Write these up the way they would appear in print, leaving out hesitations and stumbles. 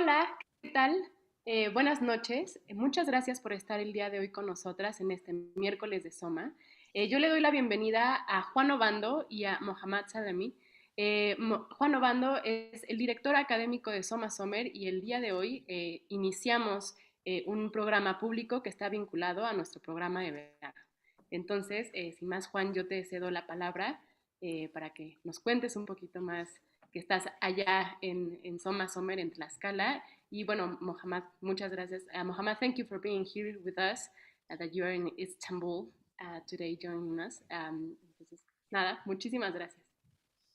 Hola, ¿qué tal? Buenas noches. Muchas gracias por estar el día de hoy con nosotras en este miércoles de SOMA. Yo le doy la bienvenida a Juan Obando y a Mohammad Salemy. Juan Obando es el director académico de SOMA Summer y el día de hoy iniciamos un programa público que está vinculado a nuestro programa de verano. Entonces, sin más, Juan, yo te cedo la palabra para que nos cuentes un poquito más que estás allá en SOMA Summer en Tlaxcala. Y bueno, Mohammad, muchas gracias. Mohammad, thank you for being here with us, that you are in Istanbul today joining us. Entonces, nada, muchísimas gracias.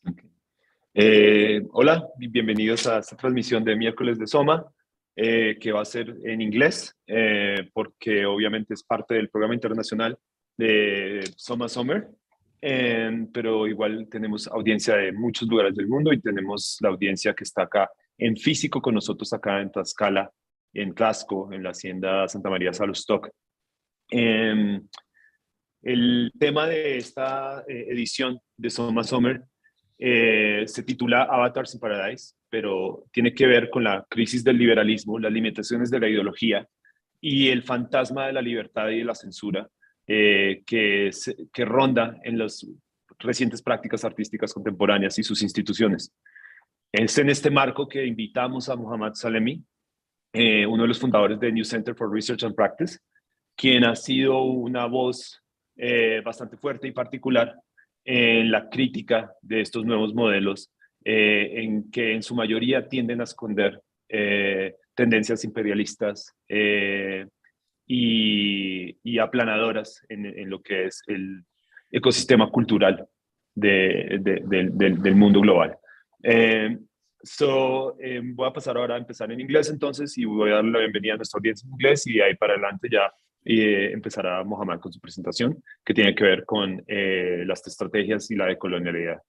Okay. Hola, bienvenidos a esta transmisión de Miércoles de SOMA, que va a ser en inglés, porque obviamente es parte del programa internacional de SOMA Summer, pero igual tenemos audiencia de muchos lugares del mundo y tenemos la audiencia que está acá en físico con nosotros acá en Tlaxcala, en Tlaxco, en la hacienda Santa María Salustoc. El tema de esta edición de SOMA Summer se titula Avatars in Paradise, pero tiene que ver con la crisis del liberalismo, las limitaciones de la ideología y el fantasma de la libertad y de la censura que ronda en las recientes prácticas artísticas contemporáneas y sus instituciones. Es en este marco que invitamos a Mohammad Salemy, uno de los fundadores de New Center for Research and Practice, quien ha sido una voz bastante fuerte y particular en la crítica de estos nuevos modelos, en que en su mayoría tienden a esconder tendencias imperialistas y aplanadoras en lo que es el ecosistema cultural del mundo global. Voy a pasar ahora a empezar en inglés entonces y voy a dar la bienvenida a nuestra audiencia en inglés y de ahí para adelante ya empezará Mohammad con su presentación que tiene que ver con las estrategias y la decolonialidad.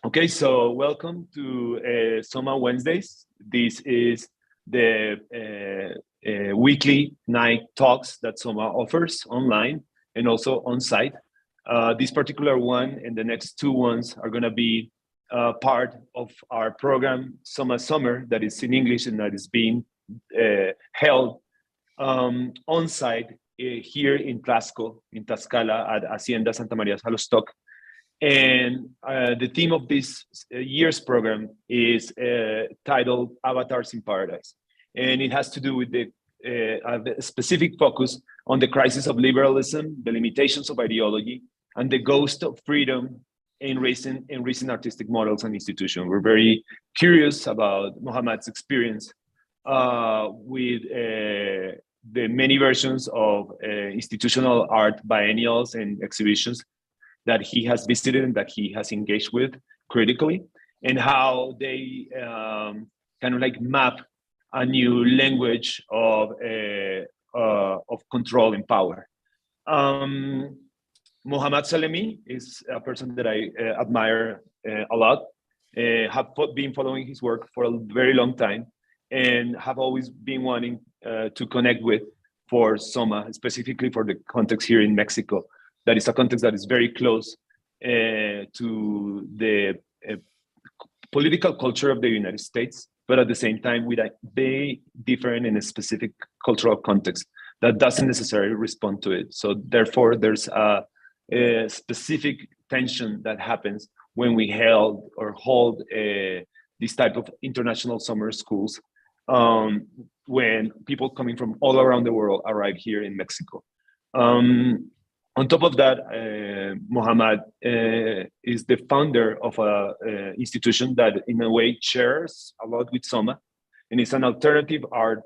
Okay, so welcome to SOMA Wednesdays. This is the weekly night talks that SOMA offers online and also on site. This particular one and the next two ones are going to be part of our program SOMA Summer that is in English and that is being held on site here in Tlaxcala at Hacienda Santa María Salustoc. And the theme of this year's program is titled Avatars in Paradise. And it has to do with the specific focus on the crisis of liberalism, the limitations of ideology, and the ghost of freedom in recent artistic models and institutions. We're very curious about Mohammad's experience with the many versions of institutional art biennials and exhibitions that he has visited and that he has engaged with critically, and how they kind of like map a new language of control and power. Mohammad Salemy is a person that I admire a lot, have been following his work for a very long time, and have always been wanting to connect with for SOMA, specifically for the context here in Mexico. That is a context that is very close to the political culture of the United States, but at the same time with a very different and a specific cultural context that doesn't necessarily respond to it. So therefore, there's a specific tension that happens when we hold this type of international summer schools when people coming from all around the world arrive here in Mexico. On top of that, Mohammad is the founder of an institution that in a way shares a lot with SOMA, and it's an alternative art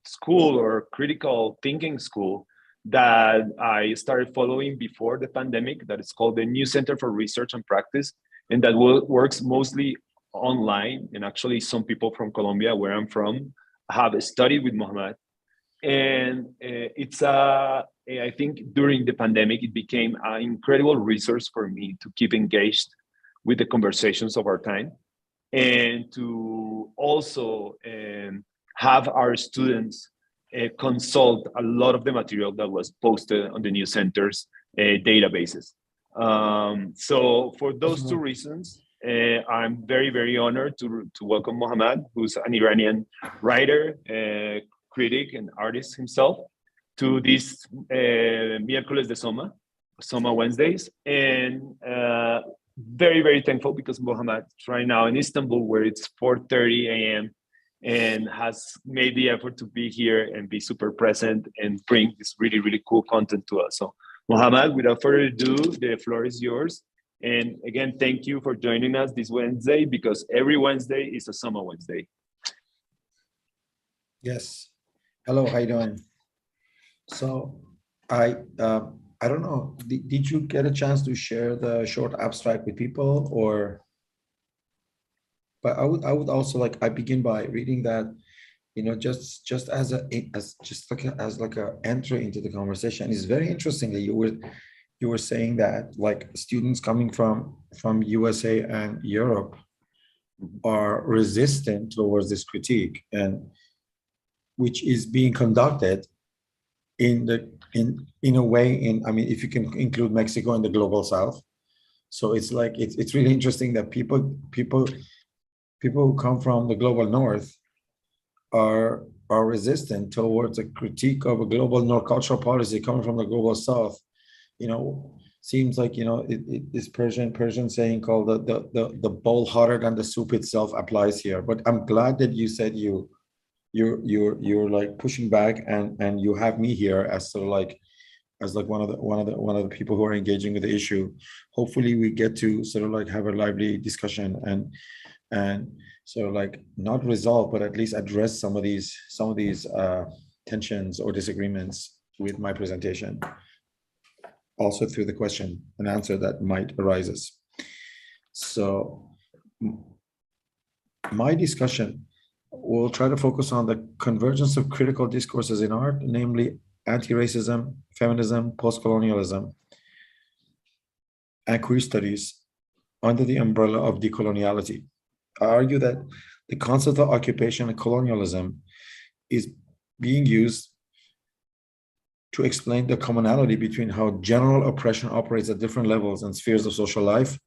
school or critical thinking school that I started following before the pandemic, that is called the New Center for Research and Practice, and that works mostly online. And actually some people from Colombia, where I'm from, have studied with Mohammad. And I think during the pandemic, it became an incredible resource for me to keep engaged with the conversations of our time and to also have our students consult a lot of the material that was posted on the New Center's databases. So for those two reasons, I'm very, very honored to welcome Mohammad, who's an Iranian writer, critic, and artist himself, to this Miércoles de SOMA, SOMA Wednesdays. And very, very thankful because Mohammad is right now in Istanbul, where it's 4:30 a.m., and has made the effort to be here and be super present and bring this really, really cool content to us. So, Mohammad, without further ado, the floor is yours. And again, thank you for joining us this Wednesday, because every Wednesday is a SOMA Wednesday. Yes. Hello, how you doing? So I don't know, did you get a chance to share the short abstract with people, or? But I would also I begin by reading that, just as a entry into the conversation. It's very interesting that you were saying that students coming from USA and Europe are resistant towards this critique, and which is being conducted in a way, I mean, if you can include Mexico in the global South. So it's it's really interesting that people who come from the global North are resistant towards a critique of a global North cultural policy coming from the global South. Seems like this Persian saying called the bowl hotter than the soup itself applies here. But I'm glad that you said you're pushing back, and you have me here as one of the people who are engaging with the issue. Hopefully we get to have a lively discussion and not resolve, but at least address some of these tensions or disagreements with my presentation, also through the question and answer that might arises. So my discussion will try to focus on the convergence of critical discourses in art, namely anti-racism, feminism, post-colonialism, and queer studies under the umbrella of decoloniality. I argue that the concept of occupation and colonialism is being used to explain the commonality between how general oppression operates at different levels and spheres of social life,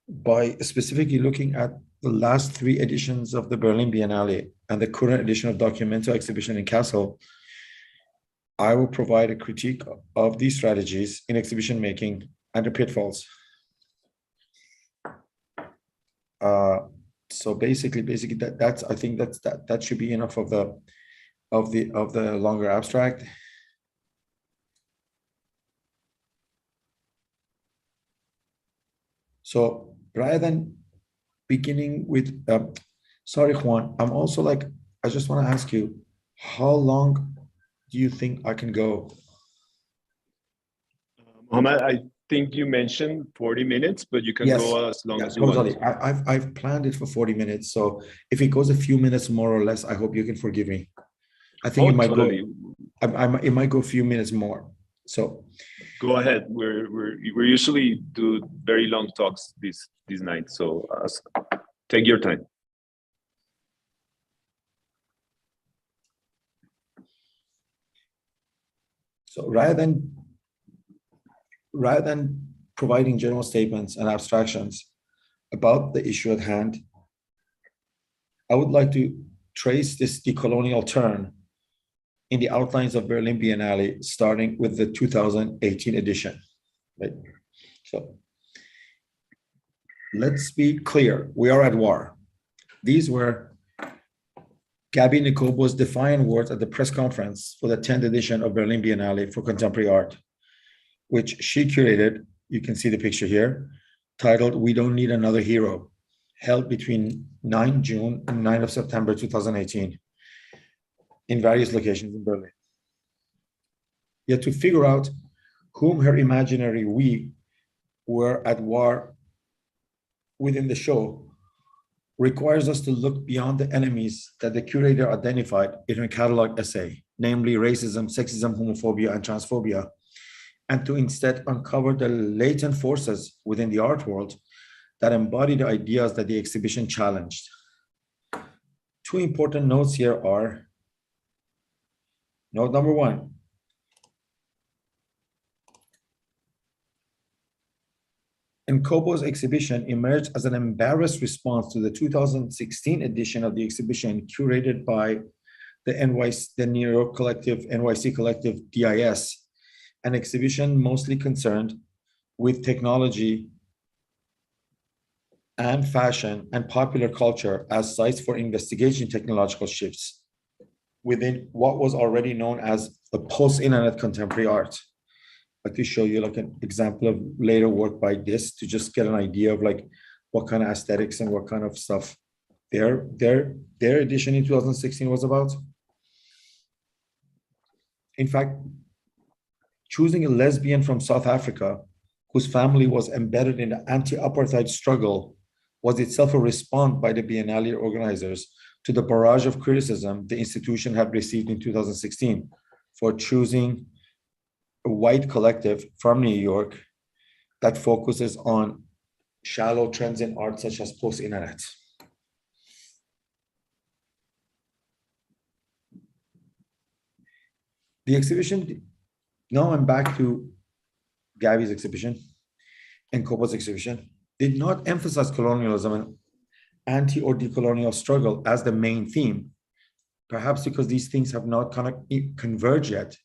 by specifically looking at the last 3 editions of the Berlin Biennale and the current edition of Documento exhibition in Kassel. I will provide a critique of these strategies in exhibition making and the pitfalls. So basically, that's I think that should be enough of the longer abstract. So rather than beginning with, sorry, Juan, I'm also I just want to ask you, how long do you think I can go? Mohammad, I think you mentioned 40 minutes, but you can go as long as you want. I've planned it for 40 minutes. So if it goes a few minutes more or less, I hope you can forgive me. I think it might totally. It might go a few minutes more. So go ahead. We usually do very long talks this night. So take your time. So rather than providing general statements and abstractions about the issue at hand, I would like to trace this decolonial turn in the outlines of Berlin Biennale, starting with the 2018 edition. Right? So let's be clear, we are at war. These were Gabby Nicobo's defiant words at the press conference for the 10th edition of Berlin Biennale for Contemporary Art, which she curated. You can see the picture here, titled "We Don't Need Another Hero," held between 9 June and 9 September 2018 in various locations in Berlin. Yet to figure out whom her imaginary we were at war within the show requires us to look beyond the enemies that the curator identified in her catalog essay, namely racism, sexism, homophobia, and transphobia, and to instead uncover the latent forces within the art world that embody the ideas that the exhibition challenged. 2 important notes here are: note number 1, Nkobo's exhibition emerged as an embarrassed response to the 2016 edition of the exhibition curated by the New York collective, NYC collective DIS, an exhibition mostly concerned with technology and fashion and popular culture as sites for investigation technological shifts within what was already known as the post-internet contemporary art. I'd like to show you like an example of later work by this to just get an idea of like what kind of aesthetics and what kind of stuff their edition in 2016 was about. In fact, choosing a lesbian from South Africa whose family was embedded in the anti-apartheid struggle was itself a response by the Biennale organizers to the barrage of criticism the institution had received in 2016 for choosing a white collective from New York that focuses on shallow trends in art such as post-internet. The exhibition, now I'm back to Gabby's exhibition and Nkobo's exhibition, did not emphasize colonialism and anti or decolonial struggle as the main theme, perhaps because these things have not kind of converged yet.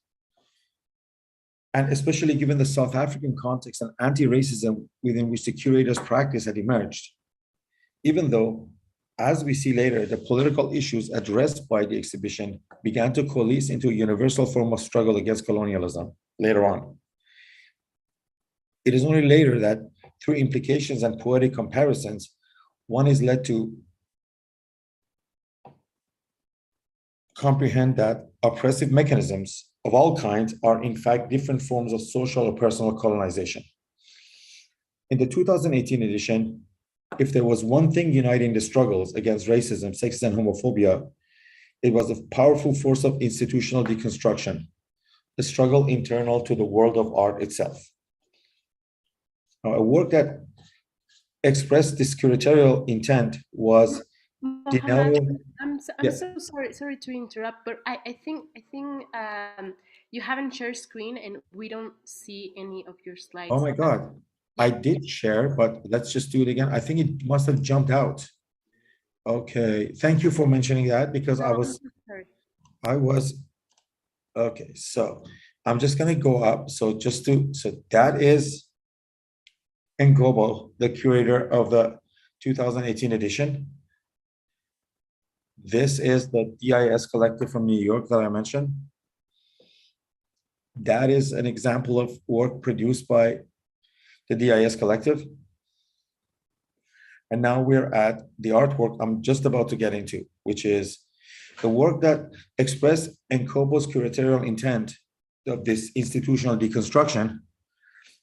And especially given the South African context and anti-racism within which the curator's practice had emerged. Even though, as we see later, the political issues addressed by the exhibition began to coalesce into a universal form of struggle against colonialism later on. It is only later that, through implications and poetic comparisons, one is led to comprehend that oppressive mechanisms of all kinds are in fact different forms of social or personal colonization. In the 2018 edition, if there was one thing uniting the struggles against racism, sexism, and homophobia, it was a powerful force of institutional deconstruction, the struggle internal to the world of art itself. Now, a work that expressed this curatorial intent was Mohammad, I'm so sorry to interrupt, but I think you haven't shared screen and we don't see any of your slides. Oh my God, I did share, but let's just do it again. I think it must have jumped out. Okay, thank you for mentioning that because I was, okay, so I'm just gonna go up. So that is Nkobo, the curator of the 2018 edition. This is the DIS collective from New York that I mentioned. That is an example of work produced by the DIS collective. And now we're at the artwork I'm just about to get into, which is the work that expressed Nkobo's curatorial intent of this institutional deconstruction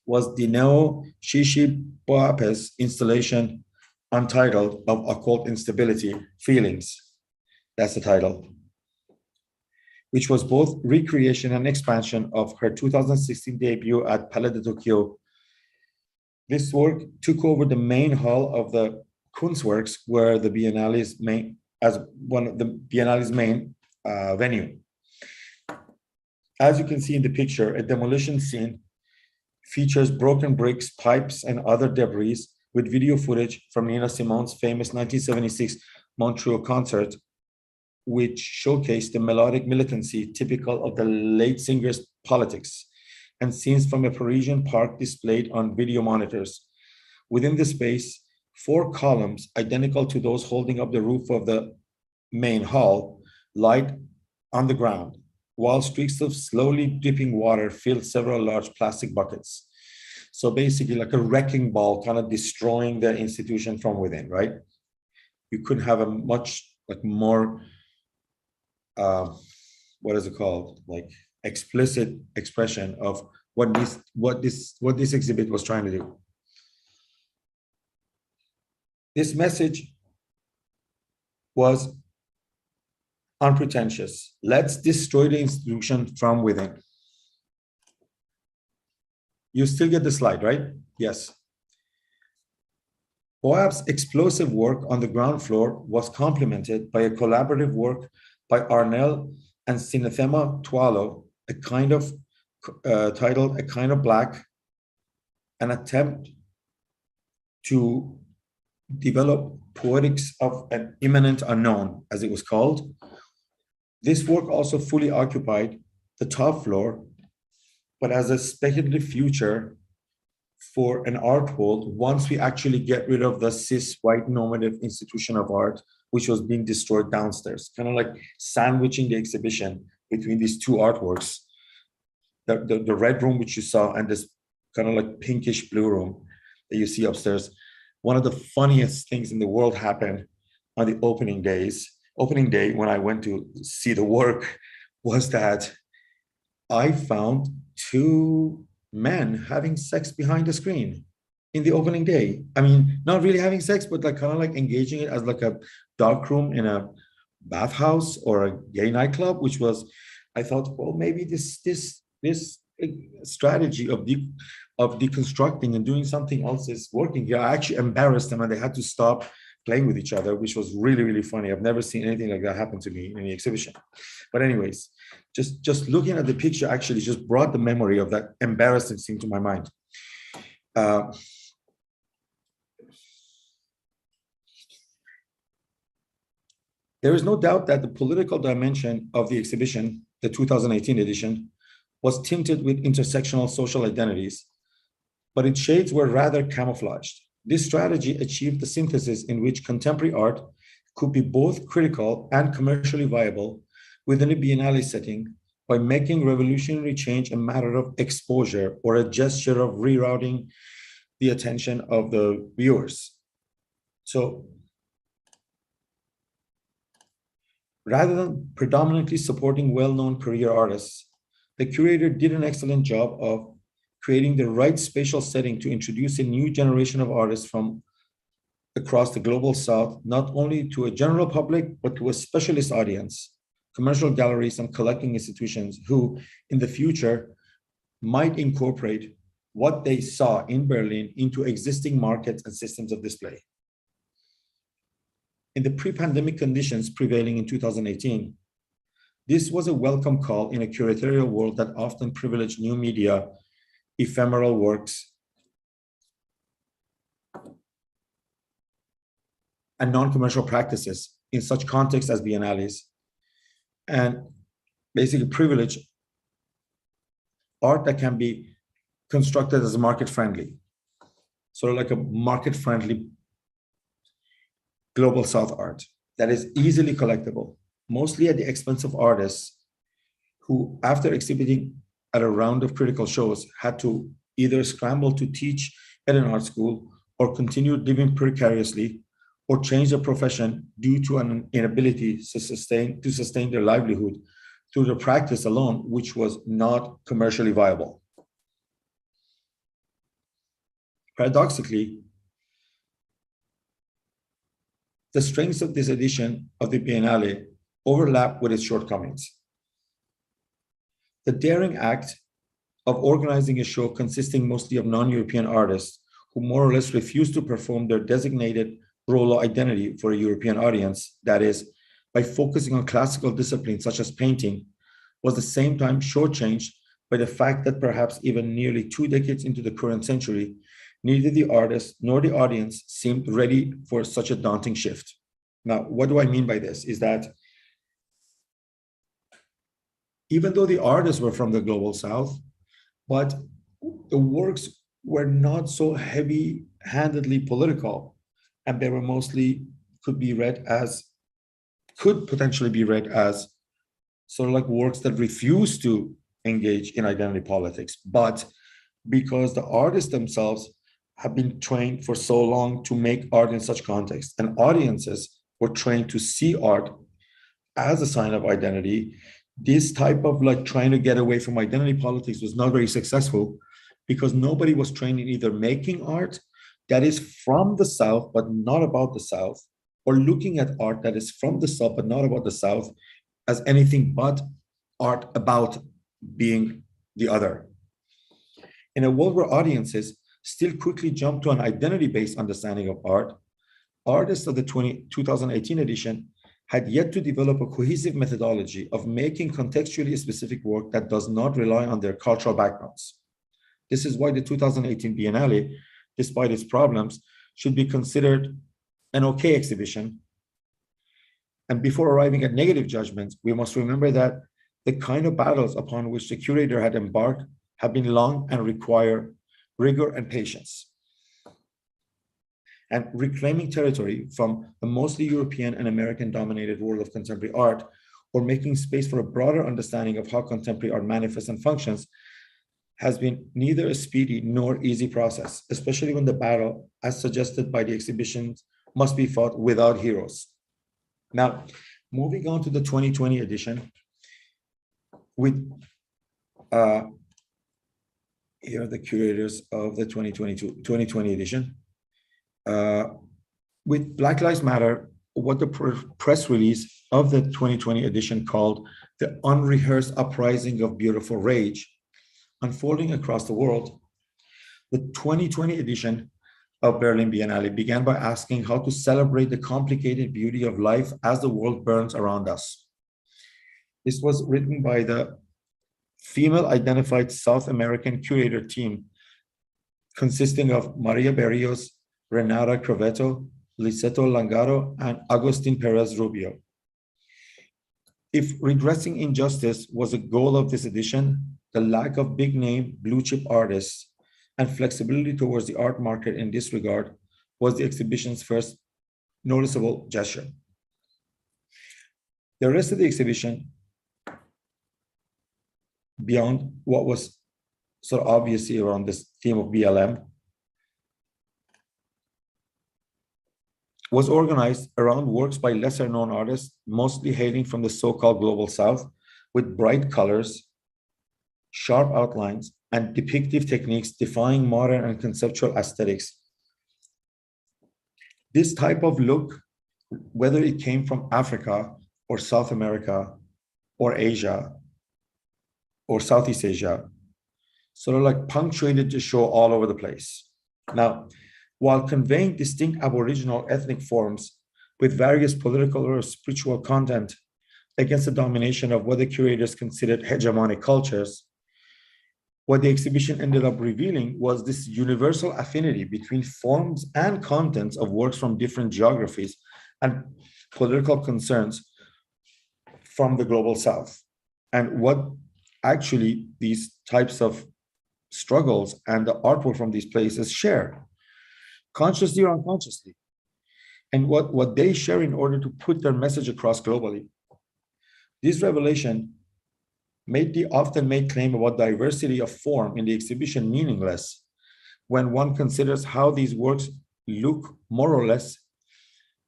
was Dineo Shishi Boape's installation Untitled of Occult Instability, Feelings. That's the title, which was both recreation and expansion of her 2016 debut at Palais de Tokyo. This work took over the main hall of the Kunstwerks, where the Biennale's main, as one of the Biennale's main venue. As you can see in the picture, a demolition scene features broken bricks, pipes, and other debris with video footage from Nina Simone's famous 1976 Montreal concert, which showcased the melodic militancy typical of the late singer's politics, and scenes from a Parisian park displayed on video monitors. Within the space, 4 columns identical to those holding up the roof of the main hall light on the ground, while streaks of slowly dripping water filled several large plastic buckets. So basically like a wrecking ball kind of destroying the institution from within, right? You couldn't have a much like more, what is it called? Like explicit expression of what this exhibit was trying to do. This message was unpretentious. Let's destroy the institution from within. You still get the slide, right? Yes. Boab's explosive work on the ground floor was complemented by a collaborative work by Arnell and Sinethema Twalo, a kind of titled A Kind of Black, an attempt to develop Poetics of an Imminent Unknown, as it was called. This work also fully occupied the top floor, but as a speculative future for an art world once we actually get rid of the cis white normative institution of art, which was being destroyed downstairs, kind of like sandwiching the exhibition between these two artworks, the red room, which you saw, and this kind of like pinkish blue room that you see upstairs. One of the funniest things in the world happened on the opening day when I went to see the work was that I found two men having sex behind the screen in the opening day. I mean, not really having sex, but like kind of like engaging it as like a dark room in a bathhouse or a gay nightclub, which was, I thought, well, maybe this strategy of deconstructing and doing something else is working. Yeah, I actually embarrassed them and they had to stop playing with each other, which was really, really funny. I've never seen anything like that happen to me in any exhibition. But anyways, just looking at the picture actually just brought the memory of that embarrassing scene to my mind. There is no doubt that the political dimension of the exhibition, the 2018 edition, was tinted with intersectional social identities, but its shades were rather camouflaged. This strategy achieved the synthesis in which contemporary art could be both critical and commercially viable within a biennale setting by making revolutionary change a matter of exposure or a gesture of rerouting the attention of the viewers. So rather than predominantly supporting well-known career artists, the curator did an excellent job of creating the right spatial setting to introduce a new generation of artists from across the global south, not only to a general public, but to a specialist audience, commercial galleries and collecting institutions who in the future might incorporate what they saw in Berlin into existing markets and systems of display. In the pre-pandemic conditions prevailing in 2018, this was a welcome call in a curatorial world that often privileged new media, ephemeral works, and non-commercial practices in such contexts as biennales, and basically privilege art that can be constructed as market-friendly, sort of like a market-friendly global South art that is easily collectible, mostly at the expense of artists who, after exhibiting at a round of critical shows, had to either scramble to teach at an art school or continue living precariously or change their profession due to an inability to sustain their livelihood through the practice alone, which was not commercially viable. Paradoxically, the strengths of this edition of the Biennale overlap with its shortcomings. The daring act of organizing a show consisting mostly of non-European artists who more or less refused to perform their designated role or identity for a European audience, that is, by focusing on classical disciplines such as painting, was at the same time shortchanged by the fact that perhaps even nearly 2 decades into the current century, neither the artist nor the audience seemed ready for such a daunting shift. Now, what do I mean by this? Is that even though the artists were from the global south, but the works were not so heavy-handedly political, and they were mostly could potentially be read as sort of like works that refuse to engage in identity politics, but because the artists themselves have been trained for so long to make art in such context, and audiences were trained to see art as a sign of identity, this type of like trying to get away from identity politics was not very successful because nobody was trained in either making art that is from the South but not about the South, or looking at art that is from the South but not about the South as anything but art about being the other. In a world where audiences still quickly jump to an identity-based understanding of art, artists of the 2018 edition had yet to develop a cohesive methodology of making contextually specific work that does not rely on their cultural backgrounds. This is why the 2018 Biennale, despite its problems, should be considered an okay exhibition. And before arriving at negative judgments, we must remember that the kind of battles upon which the curator had embarked have been long and require rigor and patience. And reclaiming territory from a mostly European and American dominated world of contemporary art, or making space for a broader understanding of how contemporary art manifests and functions, has been neither a speedy nor easy process, especially when the battle, as suggested by the exhibitions, must be fought without heroes. Now, moving on to the 2020 edition, with here are the curators of the 2020 edition. With Black Lives Matter, what the press release of the 2020 edition called the unrehearsed uprising of beautiful rage, unfolding across the world, the 2020 edition of Berlin Biennale began by asking how to celebrate the complicated beauty of life as the world burns around us. This was written by the female-identified South American curator team, consisting of Maria Berrios, Renata Crovetto, Liceto Langaro, and Agustin Perez Rubio. If redressing injustice was a goal of this edition, the lack of big-name blue-chip artists and flexibility towards the art market in this regard was the exhibition's first noticeable gesture. The rest of the exhibition, beyond what was sort of obviously around this theme of BLM, was organized around works by lesser-known artists, mostly hailing from the so-called Global South, with bright colors, sharp outlines, and depictive techniques defying modern and conceptual aesthetics. This type of look, whether it came from Africa or South America or Asia or Southeast Asia, sort of like punctuated the show all over the place. Now, while conveying distinct Aboriginal ethnic forms with various political or spiritual content against the domination of what the curators considered hegemonic cultures, what the exhibition ended up revealing was this universal affinity between forms and contents of works from different geographies and political concerns from the Global South, and what actually these types of struggles and the artwork from these places share, consciously or unconsciously, and what they share in order to put their message across globally. This revelation made the often made claim about diversity of form in the exhibition meaningless when one considers how these works look more or less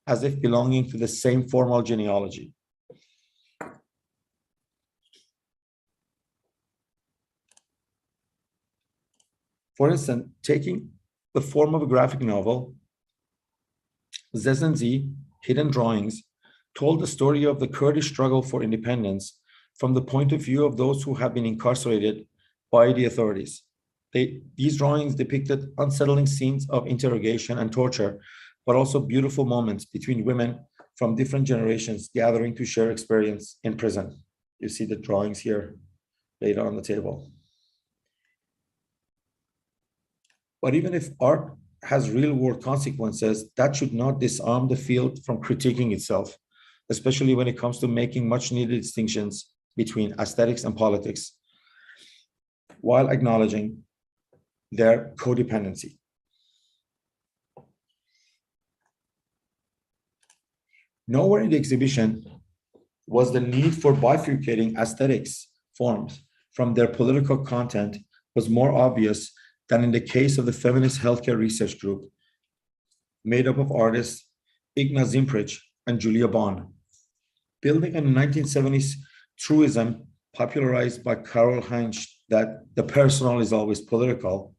as if belonging to the same formal genealogy. For instance, taking the form of a graphic novel, Zezenzi, Hidden Drawings, told the story of the Kurdish struggle for independence from the point of view of those who have been incarcerated by the authorities. These drawings depicted unsettling scenes of interrogation and torture, but also beautiful moments between women from different generations gathering to share experience in prison. You see the drawings here later on the table. But even if art has real-world consequences, that should not disarm the field from critiquing itself, especially when it comes to making much-needed distinctions between aesthetics and politics, while acknowledging their codependency. Nowhere in the exhibition was the need for bifurcating aesthetics forms from their political content was more obvious than in the case of the Feminist Healthcare Research Group, made up of artists Igna Zimprich and Julia Bond. Building on the 1970s truism popularized by Karol Heinz that the personal is always political,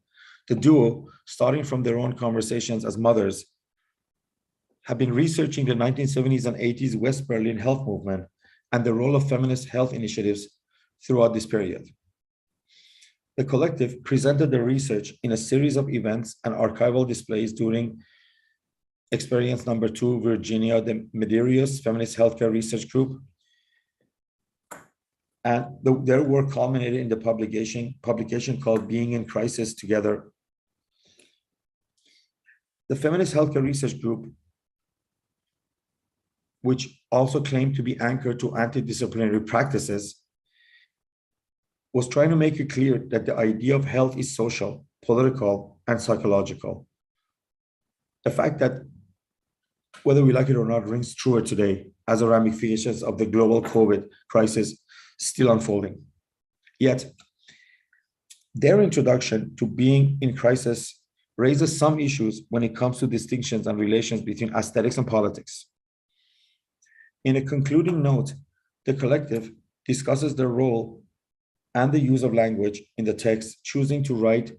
the duo, starting from their own conversations as mothers, have been researching the 1970s and 80s West Berlin health movement and the role of feminist health initiatives throughout this period. The collective presented the research in a series of events and archival displays during Experience Number 2, Virginia de Medeiros Feminist Healthcare Research Group. And their work culminated in the publication called Being in Crisis Together. The Feminist Healthcare Research Group, which also claimed to be anchored to anti-disciplinary practices, was trying to make it clear that the idea of health is social, political, and psychological. The fact that, whether we like it or not, rings truer today as the ramifications of the global COVID crisis still unfolding. Yet, their introduction to being in crisis raises some issues when it comes to distinctions and relations between aesthetics and politics. In a concluding note, the collective discusses their role and the use of language in the text, choosing to write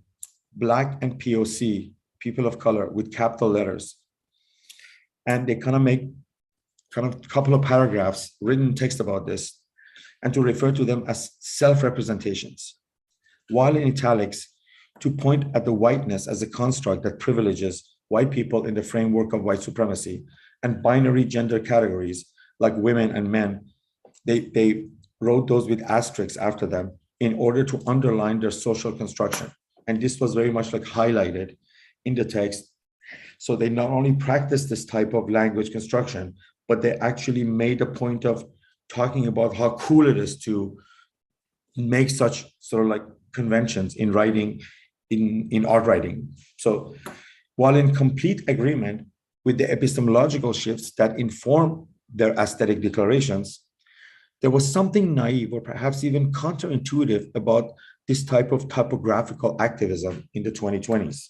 Black and POC, people of color, with capital letters. And they kind of make a couple of paragraphs, written text about this, and to refer to them as self-representations, while in italics, to point at the whiteness as a construct that privileges white people in the framework of white supremacy, and binary gender categories like women and men. They wrote those with asterisks after them in order to underline their social construction. And this was very much like highlighted in the text. So they not only practiced this type of language construction, but they actually made a point of talking about how cool it is to make such sort of like conventions in writing, in art writing. So while in complete agreement with the epistemological shifts that inform their aesthetic declarations, there was something naive or perhaps even counterintuitive about this type of typographical activism in the 2020s.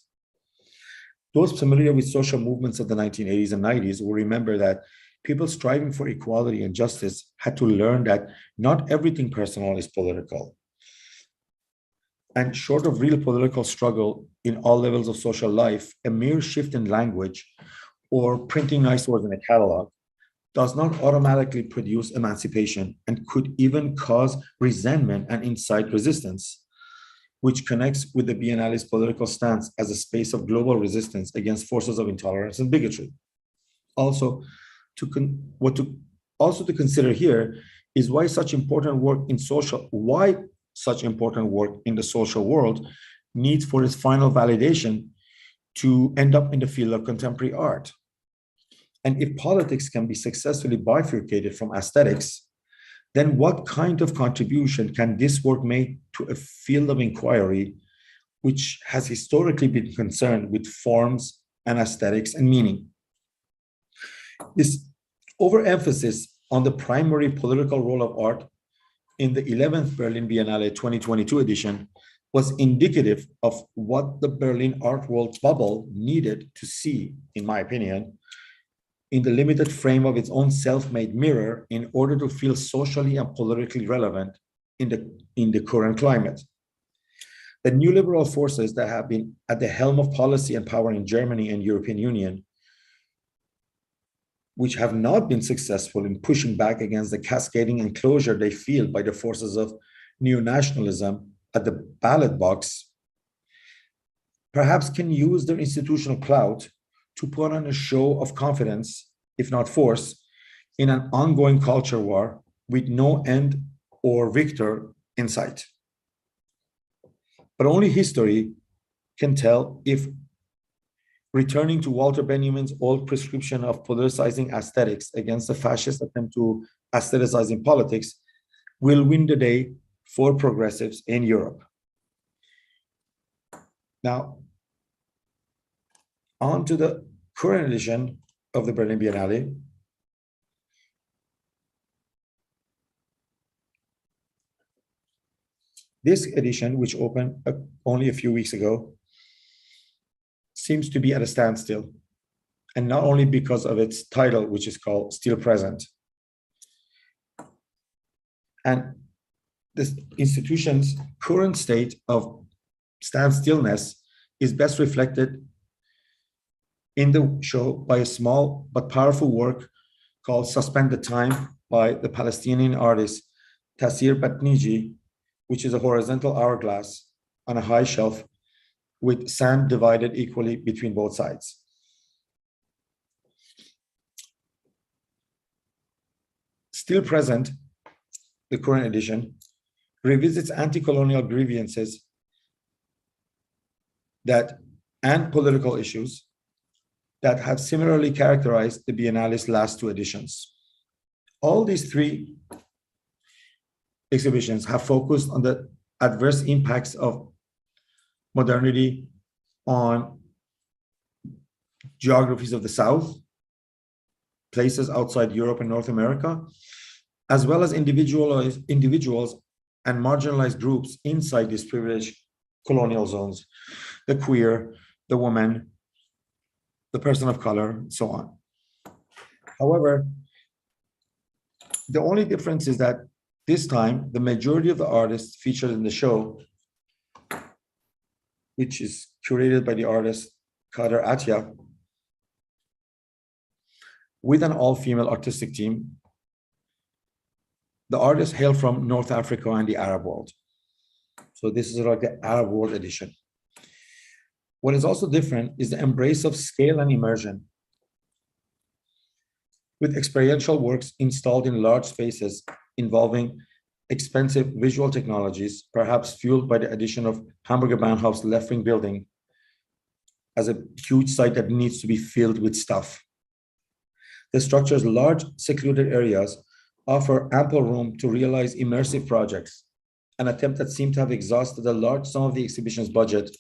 Those familiar with social movements of the 1980s and 90s will remember that people striving for equality and justice had to learn that not everything personal is political. And short of real political struggle in all levels of social life, a mere shift in language or printing nice words in a catalog does not automatically produce emancipation and could even cause resentment and incite resistance, which connects with the Biennale's political stance as a space of global resistance against forces of intolerance and bigotry. Also, to consider here is why such important work in the social world needs for its final validation to end up in the field of contemporary art. And if politics can be successfully bifurcated from aesthetics, then what kind of contribution can this work make to a field of inquiry which has historically been concerned with forms and aesthetics and meaning? This overemphasis on the primary political role of art in the 11th Berlin Biennale 2022 edition was indicative of what the Berlin art world bubble needed to see, in my opinion, in the limited frame of its own self-made mirror in order to feel socially and politically relevant in the current climate. The neoliberal forces that have been at the helm of policy and power in Germany and European Union, which have not been successful in pushing back against the cascading enclosure they feel by the forces of neo-nationalism at the ballot box, perhaps can use their institutional clout to put on a show of confidence, if not force, in an ongoing culture war with no end or victor in sight. But only history can tell if returning to Walter Benjamin's old prescription of politicizing aesthetics against the fascist attempt to aestheticizing politics will win the day for progressives in Europe. Now, on to the current edition of the Berlin Biennale. This edition, which opened only a few weeks ago, seems to be at a standstill, and not only because of its title, which is called Still Present. And this institution's current state of standstillness is best reflected in the show by a small but powerful work called Suspend the Time by the Palestinian artist Tassir Batniji, which is a horizontal hourglass on a high shelf with sand divided equally between both sides. Still Present, the current edition, revisits anti-colonial grievances and political issues that have similarly characterized the Biennale's last two editions. All these three exhibitions have focused on the adverse impacts of modernity on geographies of the South, places outside Europe and North America, as well as individuals and marginalized groups inside these privileged colonial zones, the queer, the woman, the person of color, and so on. However, the only difference is that this time, the majority of the artists featured in the show, which is curated by the artist Kader Atya, with an all-female artistic team, the artists hail from North Africa and the Arab world. So this is like the Arab world edition. What is also different is the embrace of scale and immersion, with experiential works installed in large spaces involving expensive visual technologies, perhaps fueled by the addition of Hamburger Bahnhof's left-wing building as a huge site that needs to be filled with stuff. The structure's large secluded areas offer ample room to realize immersive projects, an attempt that seemed to have exhausted a large sum of the exhibition's budget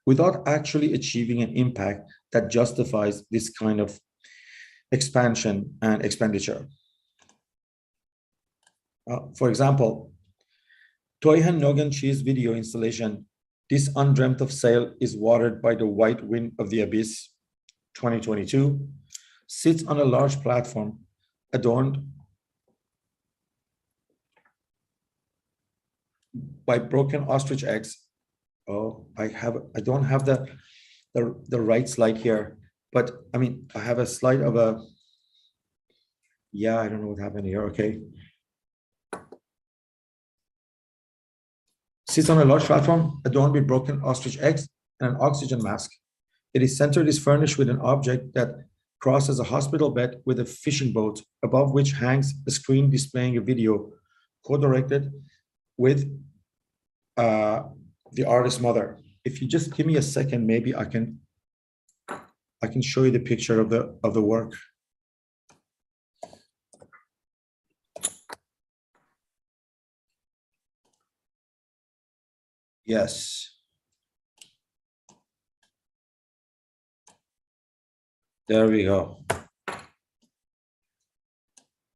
without actually achieving an impact that justifies this kind of expansion and expenditure. For example, Toyhan Noganchi's video installation, This Undreamt of Sail is Watered by the White Wind of the Abyss, 2022, sits on a large platform adorned by broken ostrich eggs. Oh, I don't have the right slide here, but I mean, I have a slide of a, yeah, I don't know what happened here, okay. Sits on a large platform adorned with broken ostrich eggs and an oxygen mask. Its center is furnished with an object that crosses a hospital bed with a fishing boat, above which hangs a screen displaying a video co-directed with the artist's mother. If you just give me a second, maybe I can show you the picture of the work. Yes. There we go.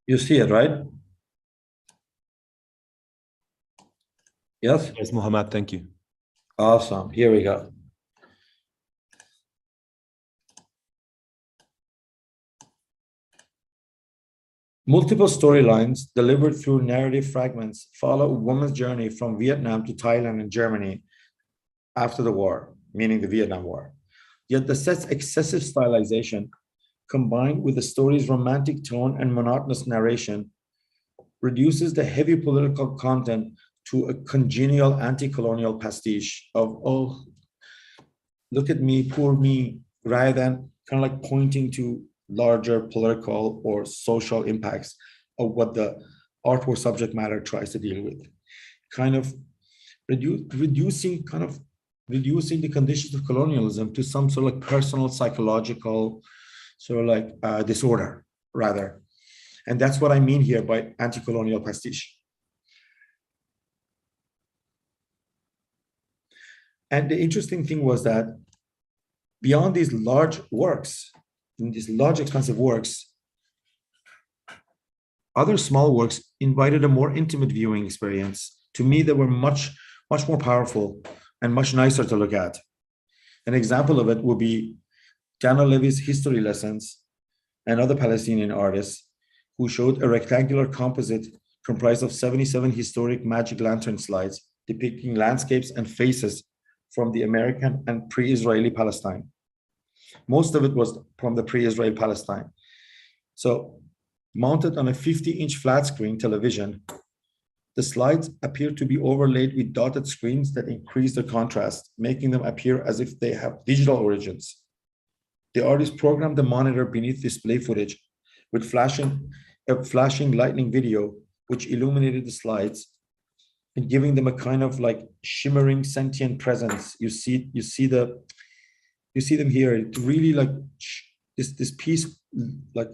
You see it, right? Yes? Yes, Mohammad, thank you. Awesome. Here we go. Multiple storylines delivered through narrative fragments follow a woman's journey from Vietnam to Thailand and Germany after the war, meaning the Vietnam War. Yet the set's excessive stylization, combined with the story's romantic tone and monotonous narration, reduces the heavy political content to a congenial anti-colonial pastiche of, oh, look at me, poor me, rather than kind of like pointing to larger political or social impacts of what the artwork subject matter tries to deal with. Kind of reducing the conditions of colonialism to some sort of like personal psychological sort of like disorder, rather. And that's what I mean here by anti-colonial pastiche. And the interesting thing was that beyond these large works, in these large expensive works, other small works invited a more intimate viewing experience. To me, they were much more powerful and much nicer to look at. An example of it would be Dana Levy's history lessons and other Palestinian artists who showed a rectangular composite comprised of 77 historic magic lantern slides depicting landscapes and faces from the American and pre-Israeli Palestine. Most of it was from the pre-Israel Palestine. So mounted on a 50-inch flat screen television, the slides appear to be overlaid with dotted screens that increase their contrast, making them appear as if they have digital origins. The artist programmed the monitor beneath display footage with a flashing lightning video, which illuminated the slides and giving them a kind of like shimmering sentient presence. You see them here. It really like this piece like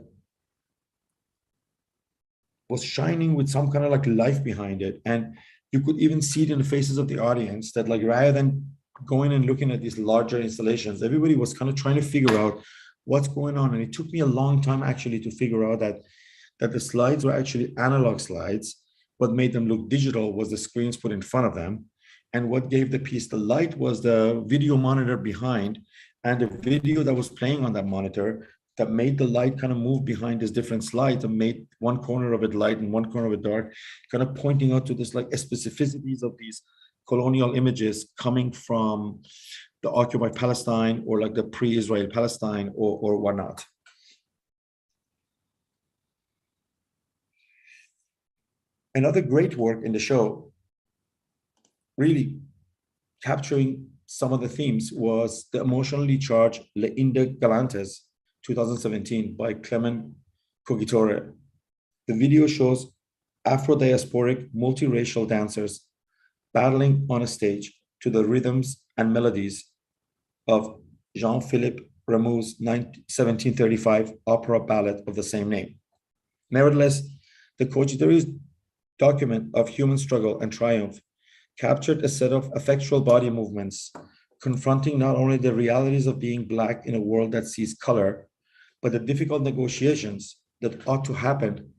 was shining with some kind of like life behind it. And you could even see it in the faces of the audience that like rather than going and looking at these larger installations, everybody was kind of trying to figure out what's going on. And it took me a long time actually to figure out that the slides were actually analog slides. What made them look digital was the screens put in front of them. And what gave the piece the light was the video monitor behind, and the video that was playing on that monitor that made the light kind of move behind these different slides and made one corner of it light and one corner of it dark, kind of pointing out to this like specificities of these colonial images coming from the occupied Palestine or like the pre-Israel Palestine or whatnot. Another great work in the show, really capturing some of the themes, was the emotionally charged Le Inde Galantes 2017 by Clement Cogitore. The video shows Afro-diasporic multiracial dancers battling on a stage to the rhythms and melodies of Jean-Philippe Rameau's 1735 opera ballad of the same name. Nevertheless, the Cogitore's document of human struggle and triumph captured a set of effectual body movements, confronting not only the realities of being Black in a world that sees color, but the difficult negotiations that ought to happen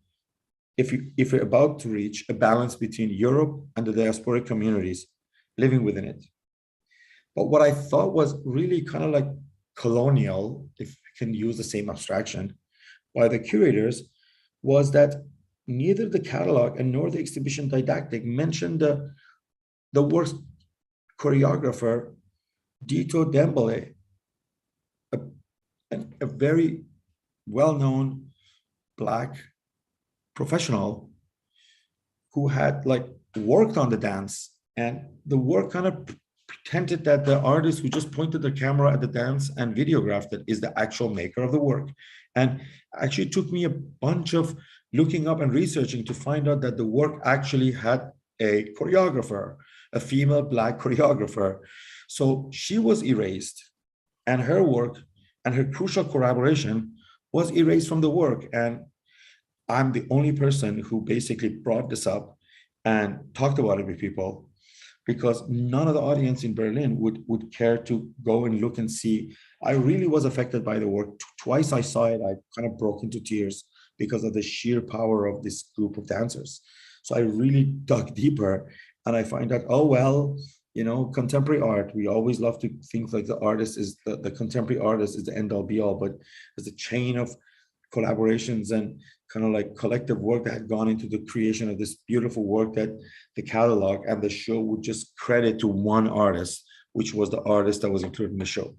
if we're about to reach a balance between Europe and the diasporic communities living within it. But what I thought was really kind of like colonial, if we can use the same abstraction, by the curators, was that neither the catalog and nor the exhibition didactic mentioned the work's choreographer, Dito Dembele, a very well-known Black professional who had like worked on the dance, and the work kind of pretended that the artist who just pointed the camera at the dance and videographed it is the actual maker of the work. And actually it took me a bunch of looking up and researching to find out that the work actually had a choreographer, a female Black choreographer. So she was erased, and her work and her crucial collaboration was erased from the work. And I'm the only person who basically brought this up and talked about it with people, because none of the audience in Berlin would care to go and look and see. I really was affected by the work. Twice I saw it, I kind of broke into tears because of the sheer power of this group of dancers. So I really dug deeper, and I find out, oh, well, you know, contemporary art, we always love to think like the artist is the contemporary artist is the end all be all, but there's a chain of collaborations and kind of like collective work that had gone into the creation of this beautiful work that the catalog and the show would just credit to one artist, which was the artist that was included in the show.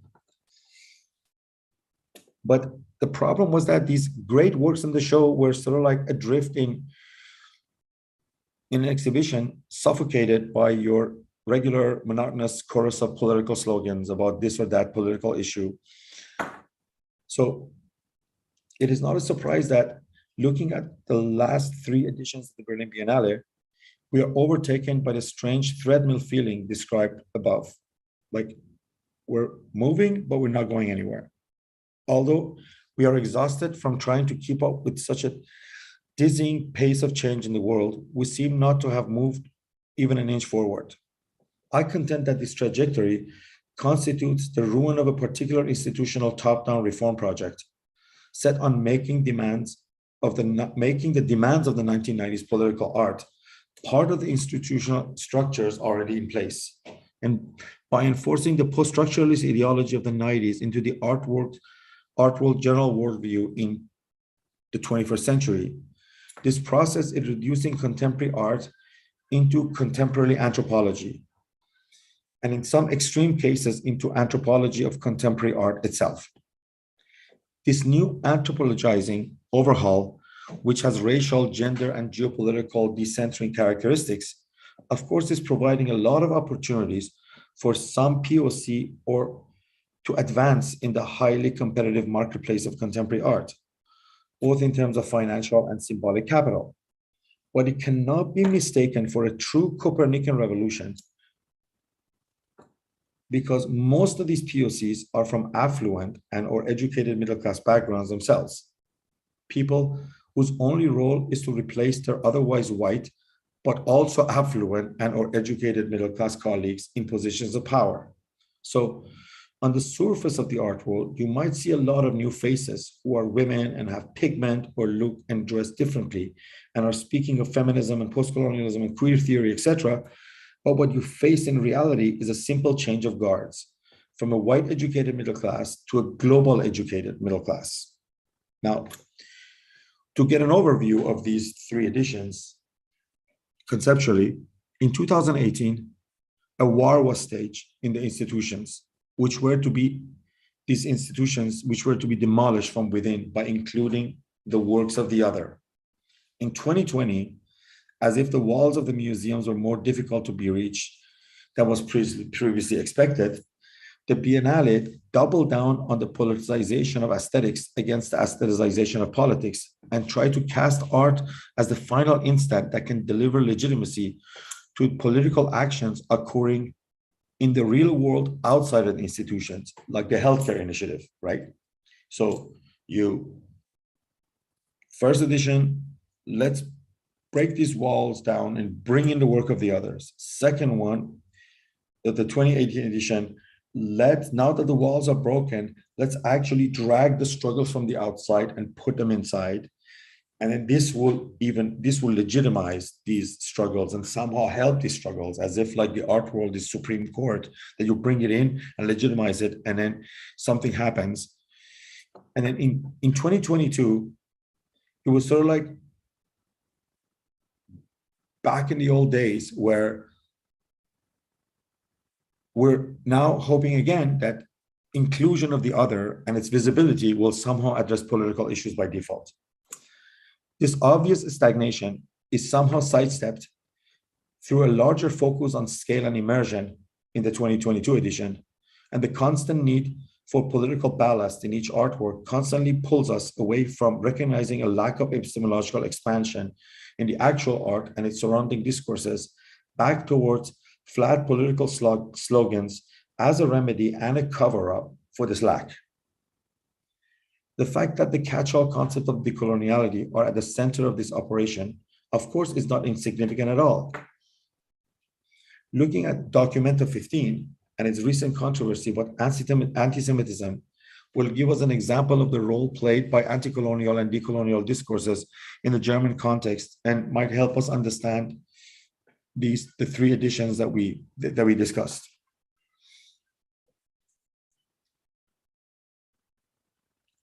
But the problem was that these great works in the show were sort of like adrift in an exhibition, suffocated by your regular monotonous chorus of political slogans about this or that political issue. So it is not a surprise that looking at the last 3 editions of the Berlin Biennale, we are overtaken by the strange treadmill feeling described above. Like we're moving, but we're not going anywhere. Although we are exhausted from trying to keep up with such a dizzying pace of change in the world, we seem not to have moved even an inch forward. I contend that this trajectory constitutes the ruin of a particular institutional top-down reform project set on making the demands of the 1990s political art part of the institutional structures already in place. And by enforcing the post-structuralist ideology of the 90s into the art world general worldview in the 21st century, this process is reducing contemporary art into contemporary anthropology, and in some extreme cases into anthropology of contemporary art itself. This new anthropologizing overhaul, which has racial, gender, and geopolitical decentering characteristics, of course, is providing a lot of opportunities for some POC or to advance in the highly competitive marketplace of contemporary art, both in terms of financial and symbolic capital. But it cannot be mistaken for a true Copernican revolution because most of these POCs are from affluent and or educated middle-class backgrounds themselves. People whose only role is to replace their otherwise white, but also affluent and or educated middle-class colleagues in positions of power. So on the surface of the art world, you might see a lot of new faces who are women and have pigment or look and dress differently and are speaking of feminism and post-colonialism and queer theory, etc. But what you face in reality is a simple change of guards from a white educated middle class to a global educated middle class. Now, to get an overview of these three editions, conceptually, in 2018, a war was staged in the institutions, which were to be demolished from within by including the works of the other. In 2020, as if the walls of the museums were more difficult to be reached than was previously expected, the Biennale doubled down on the politicization of aesthetics against the aestheticization of politics and tried to cast art as the final instant that can deliver legitimacy to political actions occurring in the real world outside of the institutions, like the healthcare initiative, right? So first edition, let's break these walls down and bring in the work of the others. Second one, the 2018 edition, now that the walls are broken, let's actually drag the struggles from the outside and put them inside. And then this will legitimize these struggles and somehow help these struggles, as if like the art world is Supreme Court, that you bring it in and legitimize it, and then something happens. And then in 2022, it was sort of like back in the old days where we're now hoping again that inclusion of the other and its visibility will somehow address political issues by default. This obvious stagnation is somehow sidestepped through a larger focus on scale and immersion in the 2022 edition, and the constant need for political ballast in each artwork constantly pulls us away from recognizing a lack of epistemological expansion in the actual art and its surrounding discourses back towards flat political slogans as a remedy and a cover-up for this lack. The fact that the catch-all concept of decoloniality are at the center of this operation, of course, is not insignificant at all. Looking at Documenta 15 and its recent controversy about anti-Semitism will give us an example of the role played by anti-colonial and decolonial discourses in the German context and might help us understand the three editions that we discussed.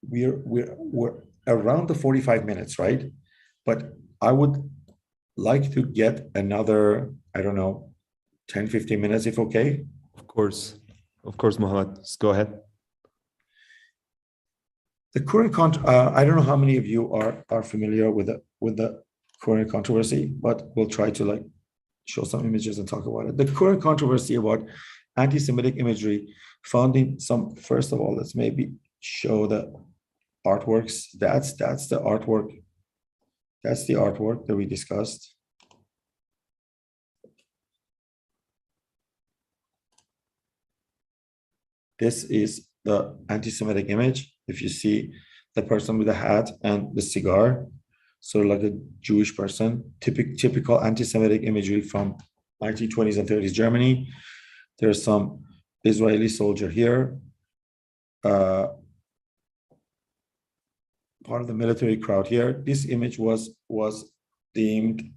We're around the 45 minutes, right? But I would like to get another, I don't know, 10, 15 minutes, if okay. Of course, Mohammad, just go ahead. The current I don't know how many of you are familiar with the current controversy, but we'll try to like show some images and talk about it. The current controversy about anti-Semitic imagery found in some, first of all, let's maybe show the artworks. That's the artwork. That's the artwork that we discussed. This is the anti-Semitic image. If you see the person with the hat and the cigar, sort of like a Jewish person, typical anti-Semitic imagery from 1920s and 30s Germany. There's some Israeli soldier here, part of the military crowd here. This image was deemed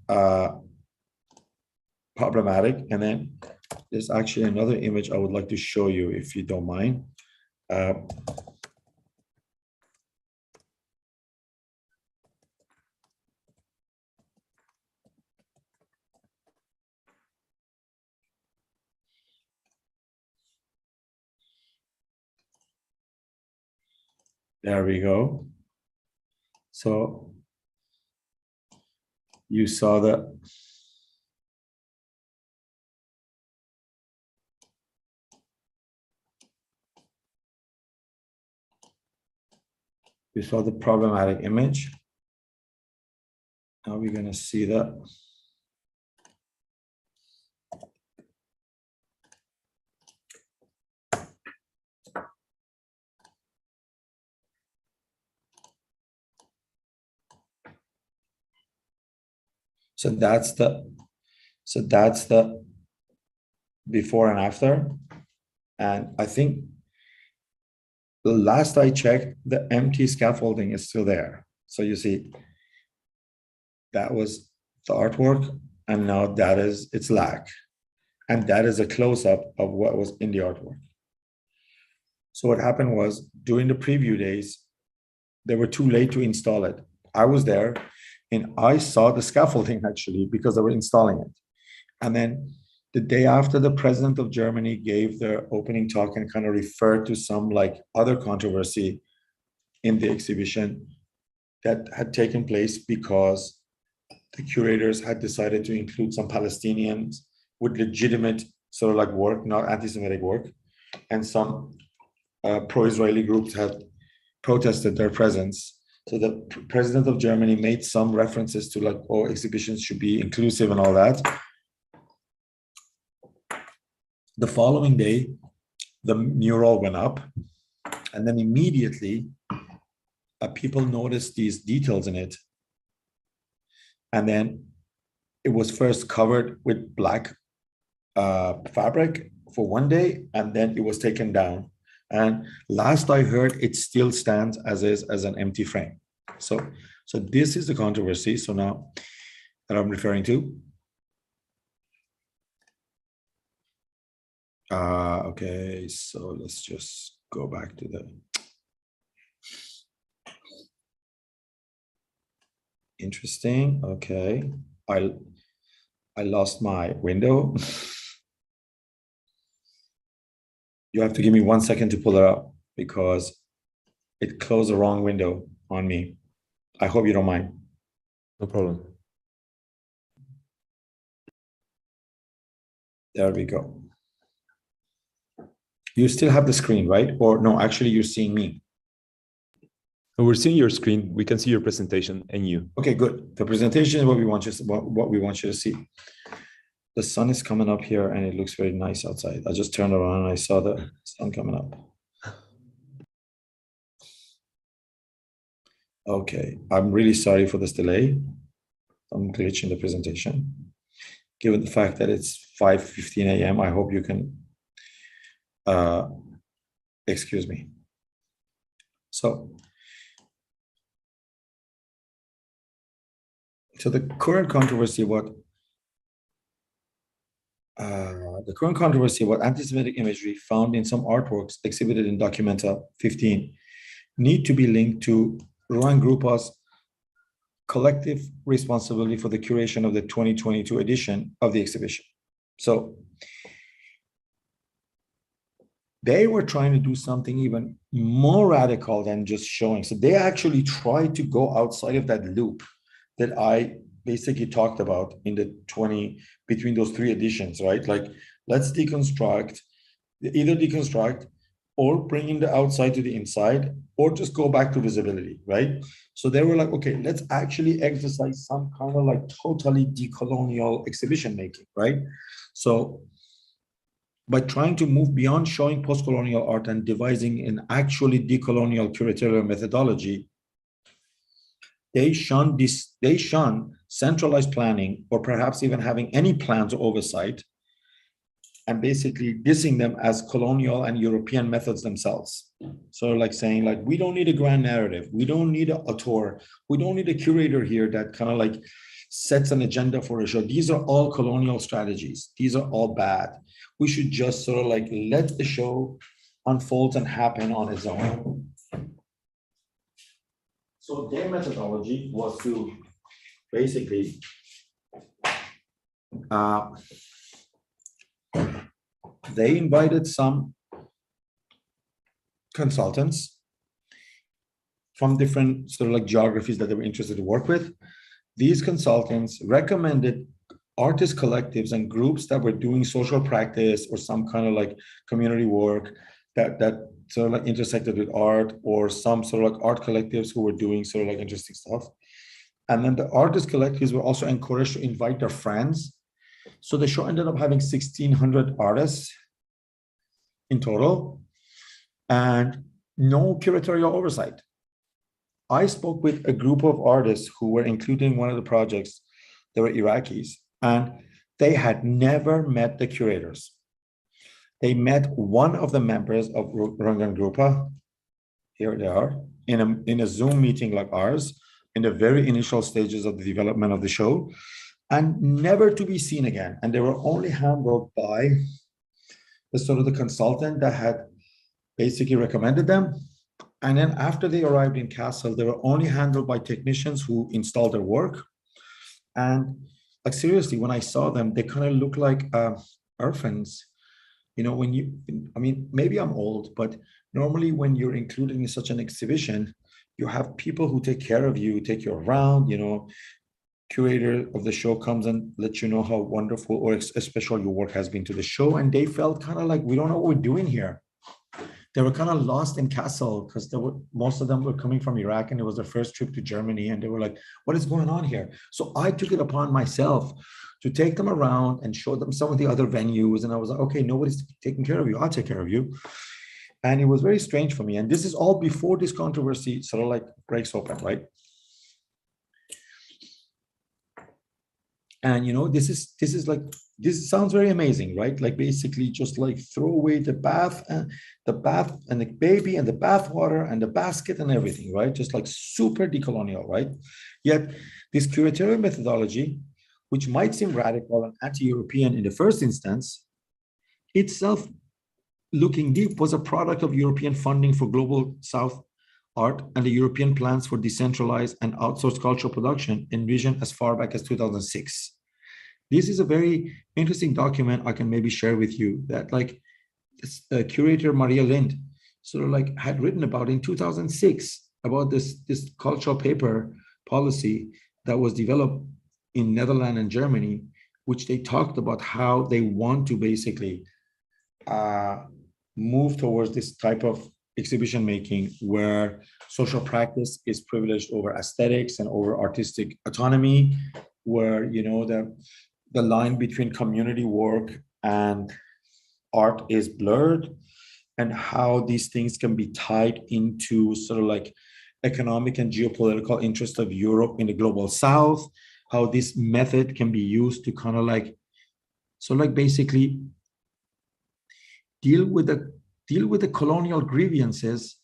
problematic. And then there's actually another image I would like to show you, if you don't mind. There we go. So you saw the problematic image. Now we're going to see that. So that's the before and after. And I think the last I checked, the empty scaffolding is still there. So you see, that was the artwork, and now that is its lack. And that is a close-up of what was in the artwork. So what happened was, during the preview days, they were too late to install it. I was there, and I saw the scaffolding actually because they were installing it. And then the day after, the president of Germany gave their opening talk and kind of referred to some like other controversy in the exhibition that had taken place because the curators had decided to include some Palestinians with legitimate sort of like work, not anti-Semitic work, and some pro-Israeli groups had protested their presence. So the president of Germany made some references to like, oh, exhibitions should be inclusive and all that. The following day, the mural went up, and then immediately people noticed these details in it. And then it was first covered with black fabric for one day, and then it was taken down. And last I heard, it still stands as is, as an empty frame. So this is the controversy. So now that I'm referring to. Okay, so let's just go back to the interesting. Okay, I lost my window. You have to give me 1 second to pull it up because it closed the wrong window on me. I hope you don't mind. No problem. There we go. You still have the screen, right? Or no, actually you're seeing me. We're seeing your screen. We can see your presentation and you. Okay, good. The presentation is what we want you to see. The sun is coming up here and it looks very nice outside. I just turned around and I saw the sun coming up. Okay, I'm really sorry for this delay. I'm glitching the presentation. Given the fact that it's 5:15 a.m., I hope you can excuse me. So the current controversy about anti-Semitic imagery found in some artworks exhibited in Documenta 15 need to be linked to Ruan Grupa's collective responsibility for the curation of the 2022 edition of the exhibition. So they were trying to do something even more radical than just showing. So they actually tried to go outside of that loop that I basically talked about in the between those three editions, right? Like, let's either deconstruct or bring in the outside to the inside, or just go back to visibility, right? So they were like, okay, let's actually exercise some kind of like totally decolonial exhibition making, right? So by trying to move beyond showing post-colonial art and devising an actually decolonial curatorial methodology, they shun centralized planning, or perhaps even having any plans or oversight, and basically dissing them as colonial and European methods themselves. So like saying, like, we don't need a grand narrative. We don't need an auteur. We don't need a curator here that kind of like sets an agenda for a show. These are all colonial strategies. These are all bad. We should just sort of like let the show unfold and happen on its own. So their methodology was to basically they invited some consultants from different sort of like geographies that they were interested to work with. These consultants recommended artist collectives and groups that were doing social practice or some kind of like community work that sort of like intersected with art, or some sort of like art collectives who were doing sort of like interesting stuff. And then the artist collectives were also encouraged to invite their friends. So the show ended up having 1,600 artists in total and no curatorial oversight. I spoke with a group of artists who were included in one of the projects They were Iraqis, and they had never met the curators. They met one of the members of Rangan Grupa. Here they are in a Zoom meeting like ours, in the very initial stages of the development of the show, and never to be seen again. And they were only handled by the consultant that had basically recommended them. And then after they arrived in Kassel, they were only handled by technicians who installed their work. And like seriously, when I saw them, they kind of look like orphans. You know, maybe I'm old, but normally when you're included in such an exhibition, you have people who take care of you, take you around, curator of the show comes and lets you know how wonderful or special your work has been to the show. And they felt kind of like, we don't know what we're doing here. They were kind of lost in Kassel because most of them were coming from Iraq and it was their first trip to Germany. And they were like, what is going on here? So I took it upon myself to take them around and show them some of the other venues. And I was like, okay, nobody's taking care of you. I'll take care of you. And it was very strange for me. And this is all before this controversy sort of like breaks open, right? And this sounds very amazing, right? Like basically just like throw away the bath and the baby and the bath water and the basket and everything, right? Just like super decolonial, right? Yet this curatorial methodology, which might seem radical and anti-European in the first instance, itself, looking deep, was a product of European funding for global South art and the European plans for decentralized and outsourced cultural production envisioned as far back as 2006. This is a very interesting document I can maybe share with you that like curator Maria Lind sort of like had written about in 2006 about this cultural paper policy that was developed in Netherlands and Germany, which they talked about how they want to basically move towards this type of exhibition making where social practice is privileged over aesthetics and over artistic autonomy, where the line between community work and art is blurred, and how these things can be tied into sort of like economic and geopolitical interests of Europe in the global South, how this method can be used to kind of like, so like basically deal with the colonial grievances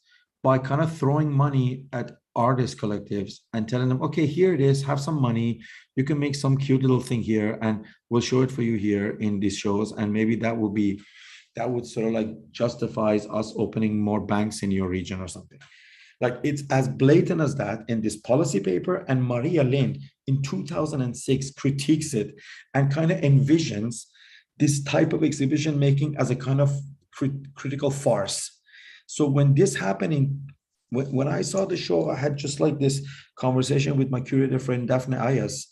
by kind of throwing money at artist collectives and telling them, okay, here it is, have some money, you can make some cute little thing here and we'll show it for you here in these shows, and maybe that would sort of like justifies us opening more banks in your region or something. Like it's as blatant as that in this policy paper, and Maria Lind in 2006 critiques it and kind of envisions this type of exhibition making as a kind of critical farce. So when this happened, when I saw the show, I had just like this conversation with my curator friend Daphne Ayas,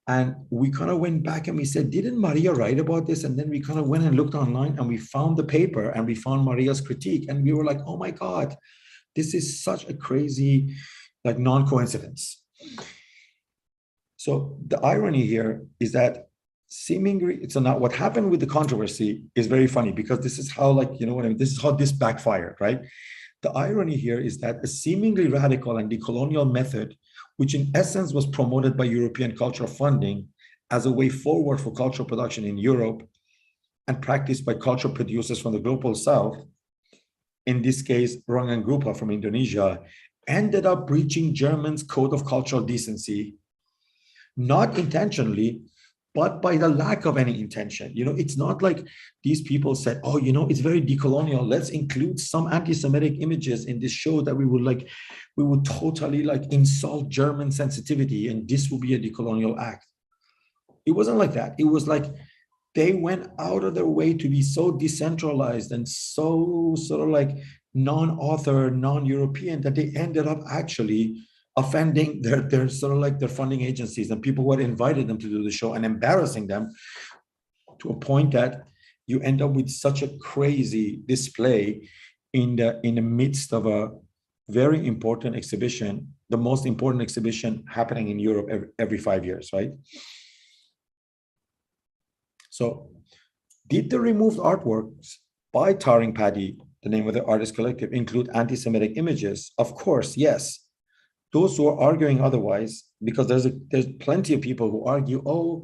and we kind of went back and we said, didn't Maria write about this? And then we kind of went and looked online and we found the paper and we found Maria's critique, and we were like, oh my God, this is such a crazy like non-coincidence. So the irony here is that seemingly, so now what happened with the controversy is very funny, because this is how, like, this is how this backfired, right? The irony here is that a seemingly radical and decolonial method, which in essence was promoted by European cultural funding as a way forward for cultural production in Europe and practiced by cultural producers from the global South, in this case, Rangan Grupa from Indonesia, ended up breaching Germans' code of cultural decency, not intentionally, but by the lack of any intention. It's not like these people said, oh, it's very decolonial, let's include some anti-Semitic images in this show that we would totally like insult German sensitivity and this will be a decolonial act. It wasn't like that. It was like they went out of their way to be so decentralized and so sort of like non-author, non-European, that they ended up actually offending their sort of like their funding agencies and people who had invited them to do the show, and embarrassing them to a point that you end up with such a crazy display in the midst of a very important exhibition, the most important exhibition happening in Europe every 5 years, right? So did the removed artworks by Taring Paddy, the name of the artist collective, include anti-Semitic images? Of course, yes. those who are arguing otherwise, because there's plenty of people who argue, oh,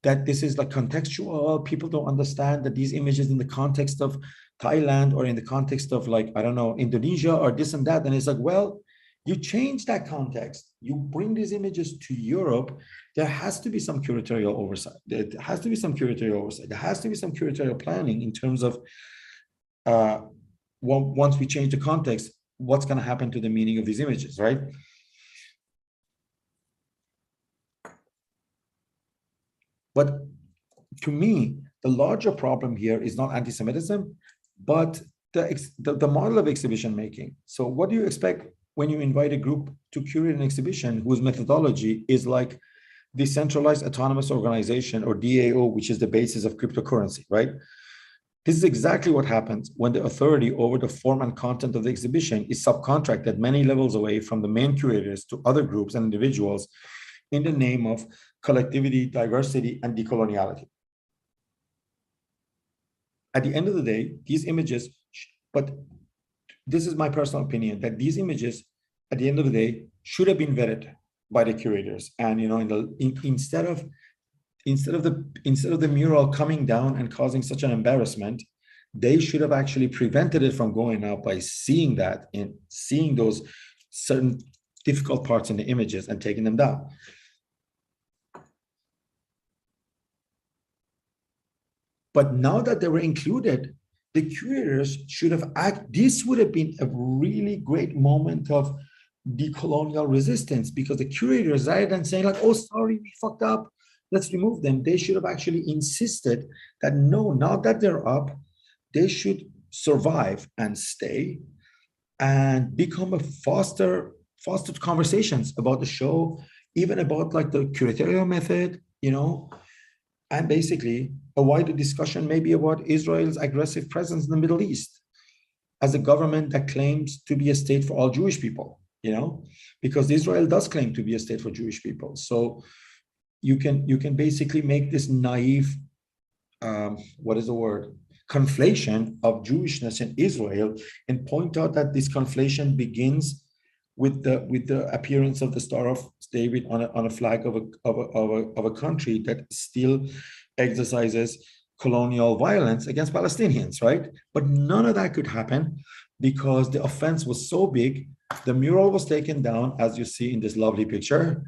that this is like contextual. People don't understand that these images in the context of Thailand or in the context of like, I don't know, Indonesia or this and that. And it's like, well, you change that context. You bring these images to Europe. There has to be some curatorial oversight. There has to be some curatorial oversight. There has to be some curatorial planning in terms of once we change the context, what's going to happen to the meaning of these images, right? But to me, the larger problem here is not anti-Semitism, but the model of exhibition making. So what do you expect when you invite a group to curate an exhibition whose methodology is like decentralized autonomous organization, or DAO, which is the basis of cryptocurrency, right? This is exactly what happens when the authority over the form and content of the exhibition is subcontracted many levels away from the main curators to other groups and individuals in the name of collectivity, diversity, and decoloniality. At the end of the day, these images, but this is my personal opinion, that these images, at the end of the day, should have been vetted by the curators. And instead of the mural coming down and causing such an embarrassment, they should have actually prevented it from going out by seeing that and seeing those certain difficult parts in the images and taking them down. But now that they were included, the curators should have this would have been a really great moment of decolonial resistance, because the curators, rather than saying like, oh, sorry, we fucked up, let's remove them, they should have actually insisted that no, now that they're up, they should survive and stay and become a fostered conversations about the show, even about like the curatorial method, and basically a wider discussion maybe about Israel's aggressive presence in the Middle East as a government that claims to be a state for all Jewish people, because Israel does claim to be a state for Jewish people. So you can basically make this naive, conflation of Jewishness in Israel, and point out that this conflation begins with the appearance of the Star of David on a flag of a country that still exercises colonial violence against Palestinians, right? But none of that could happen because the offense was so big. The mural was taken down, as you see in this lovely picture,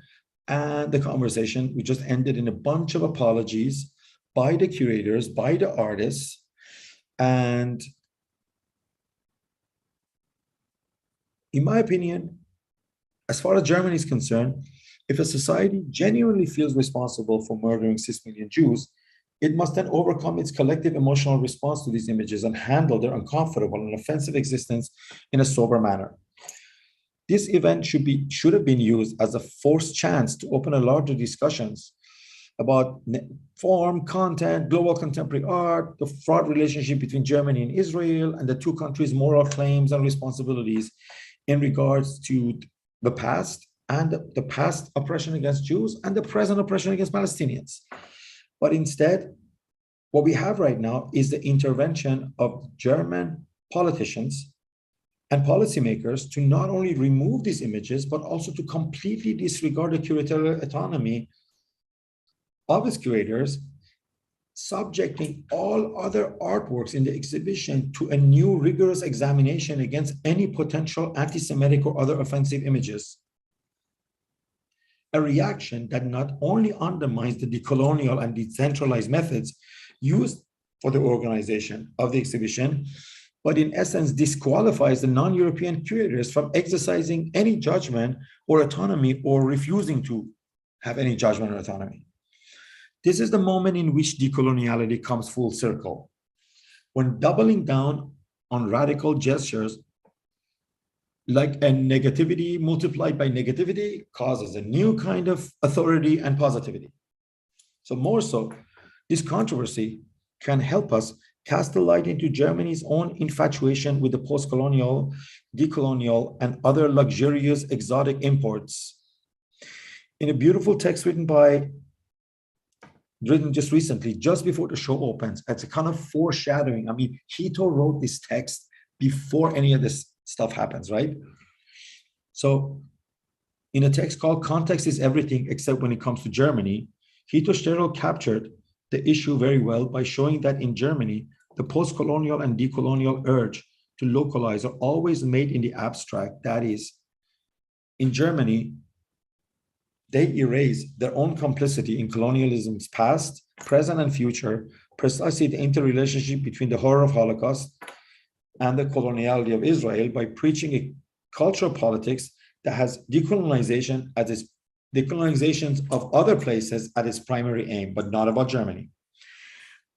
and the conversation, we just ended in a bunch of apologies by the curators, by the artists, and in my opinion, as far as Germany is concerned, if a society genuinely feels responsible for murdering 6 million Jews, it must then overcome its collective emotional response to these images and handle their uncomfortable and offensive existence in a sober manner. This event should have been used as a forced chance to open a larger discussions about form, content, global contemporary art, the fraught relationship between Germany and Israel, and the two countries' moral claims and responsibilities in regards to the past, and the past oppression against Jews and the present oppression against Palestinians. But instead, what we have right now is the intervention of German politicians and policymakers to not only remove these images, but also to completely disregard the curatorial autonomy of its curators, subjecting all other artworks in the exhibition to a new rigorous examination against any potential anti-Semitic or other offensive images. A reaction that not only undermines the decolonial and decentralized methods used for the organization of the exhibition, but in essence disqualifies the non-European curators from exercising any judgment or autonomy, or refusing to have any judgment or autonomy. This is the moment in which decoloniality comes full circle, when doubling down on radical gestures like a negativity multiplied by negativity causes a new kind of authority and positivity. So more so, this controversy can help us cast a light into Germany's own infatuation with the post-colonial, decolonial, and other luxurious exotic imports. In a beautiful text written just recently, just before the show opens, it's a kind of foreshadowing. I mean, Hito wrote this text before any of this stuff happens, right? So In a text called Context is Everything Except When It Comes to Germany, Hito captured the issue very well by showing that in Germany, the post-colonial and decolonial urge to localize are always made in the abstract. That is, in Germany, they erase their own complicity in colonialism's past, present, and future, precisely the interrelationship between the horror of Holocaust and the coloniality of Israel by preaching a cultural politics that has decolonization as its decolonizations of other places at its primary aim, but not about Germany.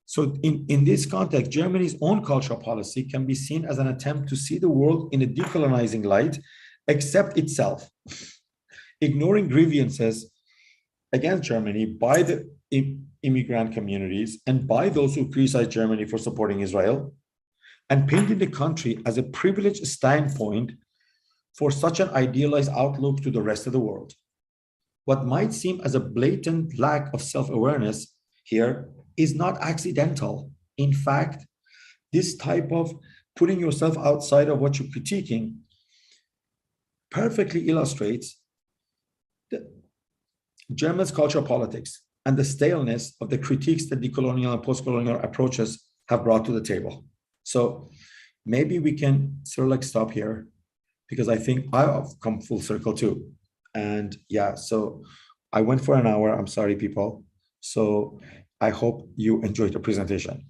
So in this context, Germany's own cultural policy can be seen as an attempt to see the world in a decolonizing light, except itself, ignoring grievances against Germany by the immigrant communities and by those who criticize Germany for supporting Israel, and painting the country as a privileged standpoint for such an idealized outlook to the rest of the world. What might seem as a blatant lack of self-awareness here is not accidental. In fact, this type of putting yourself outside of what you're critiquing perfectly illustrates the Germans' cultural politics and the staleness of the critiques that decolonial and post-colonial approaches have brought to the table. So maybe we can sort of like stop here, because I think I've come full circle too. And yeah, so I went for an hour. I'm sorry, people. So I hope you enjoyed the presentation.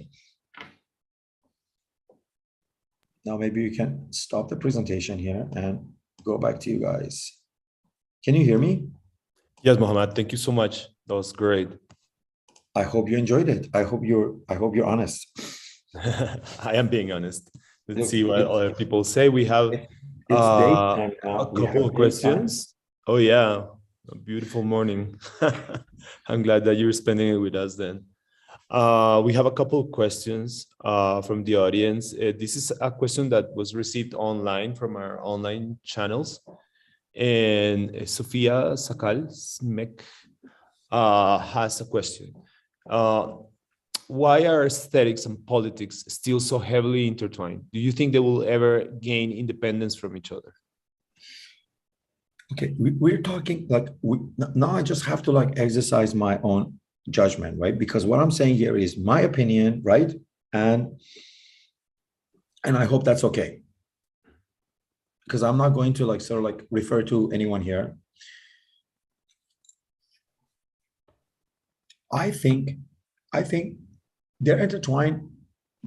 Now maybe we can stop the presentation here and go back to you guys. Can you hear me? Yes, Mohammad, thank you so much. That was great. I hope you enjoyed it. I hope you're honest. I am being honest. Let's see what other people say. We have it's daytime now. a couple of questions. Oh yeah, a beautiful morning. I'm glad that you're spending it with us then. We have a couple of questions from the audience. This is a question that was received online from our online channels. And Sofia Sakal Smek has a question. Why are aesthetics and politics still so heavily intertwined? Do you think they will ever gain independence from each other? Okay, we're talking like, now I just have to like exercise my own judgment, right? Because what I'm saying here is my opinion, right? And I hope that's okay. Because I'm not going to like sort of like refer to anyone here. I think they're intertwined,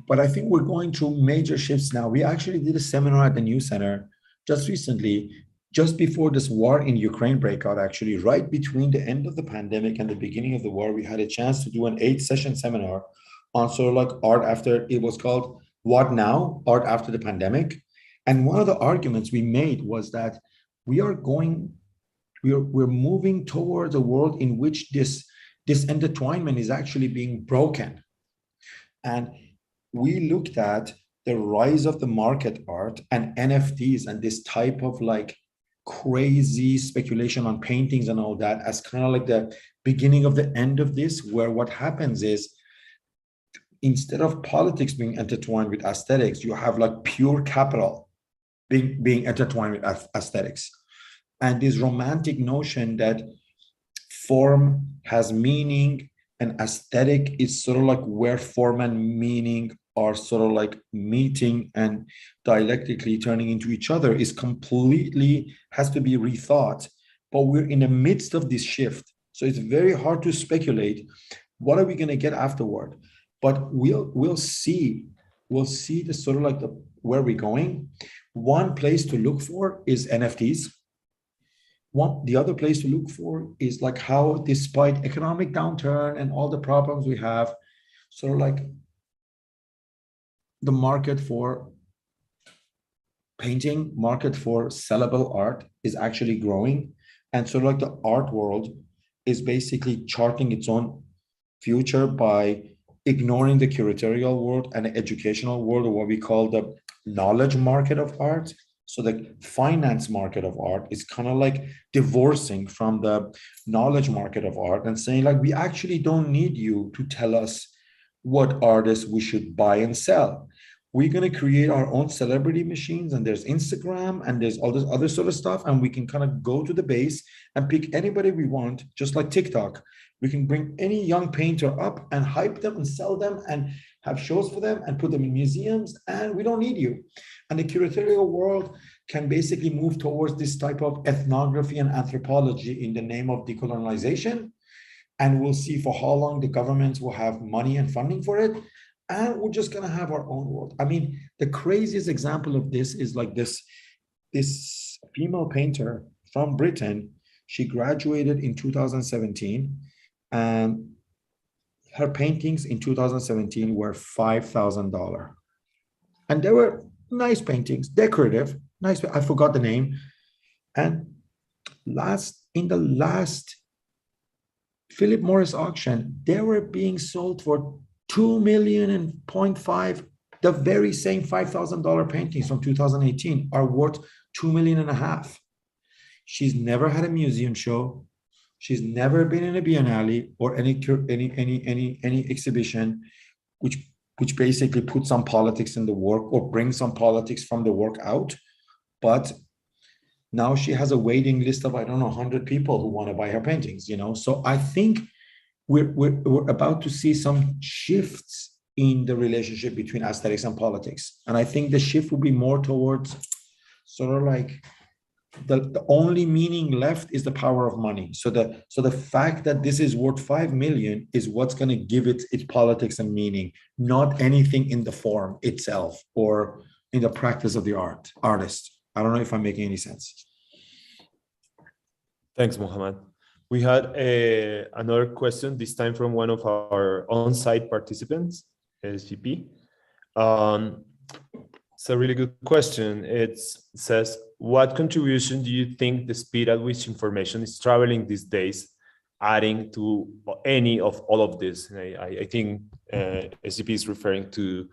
but I think we're going through major shifts now. We actually did a seminar at the New Center just recently, just before this war in Ukraine breakout, actually, right between the end of the pandemic and the beginning of the war, we had a chance to do an 8-session seminar on sort of like art after, it was called What Now? Art After the Pandemic. And one of the arguments we made was that we're moving towards a world in which this intertwinement is actually being broken. And we looked at the rise of the market art and NFTs and this type of like crazy speculation on paintings and all that as kind of like the beginning of the end of this, where what happens is instead of politics being intertwined with aesthetics, you have like pure capital being intertwined with aesthetics. And this romantic notion that form has meaning and aesthetic is sort of like where form and meaning are sort of like meeting and dialectically turning into each other is completely, has to be rethought. But we're in the midst of this shift. So it's very hard to speculate what are we going to get afterward. But we'll see the sort of like where we're going. One place to look for is NFTs. The other place to look for is like how, despite economic downturn and all the problems we have, sort of like the market for painting, market for sellable art is actually growing. And sort of like the art world is basically charting its own future by ignoring the curatorial world and the educational world, or what we call the knowledge market of art. So the finance market of art is kind of like divorcing from the knowledge market of art and saying like, we actually don't need you to tell us what artists we should buy and sell. we're going to create our own celebrity machines, and there's Instagram and there's all this other sort of stuff, and we can kind of go to the base and pick anybody we want, just like TikTok. We can bring any young painter up and hype them and sell them and have shows for them and put them in museums, and we don't need you. And the curatorial world can basically move towards this type of ethnography and anthropology in the name of decolonization. And we'll see for how long the governments will have money and funding for it. And we're just going to have our own world. I mean, the craziest example of this is like this female painter from Britain. She graduated in 2017, and her paintings in 2017 were $5,000. And they were nice paintings, decorative, nice. I forgot the name. And in the last Philip Morris auction, they were being sold for $2 million and 0.5. The very same $5,000 paintings from 2018 are worth $2.5 million. She's never had a museum show. She's never been in a biennale or any exhibition, which basically puts some politics in the work or brings some politics from the work out. But now she has a waiting list of, I don't know, 100 people who want to buy her paintings, you know? So I think we're about to see some shifts in the relationship between aesthetics and politics. And I think the shift will be more towards sort of like the only meaning left is the power of money. So the fact that this is worth 5 million is what's going to give it its politics and meaning, not anything in the form itself or in the practice of the artist. I don't know if I'm making any sense. Thanks, Mohammad. We had another question, this time from one of our on-site participants, SGP. It's a really good question. It says, what contribution do you think the speed at which information is traveling these days adding to any of all of this? I think SGP is referring to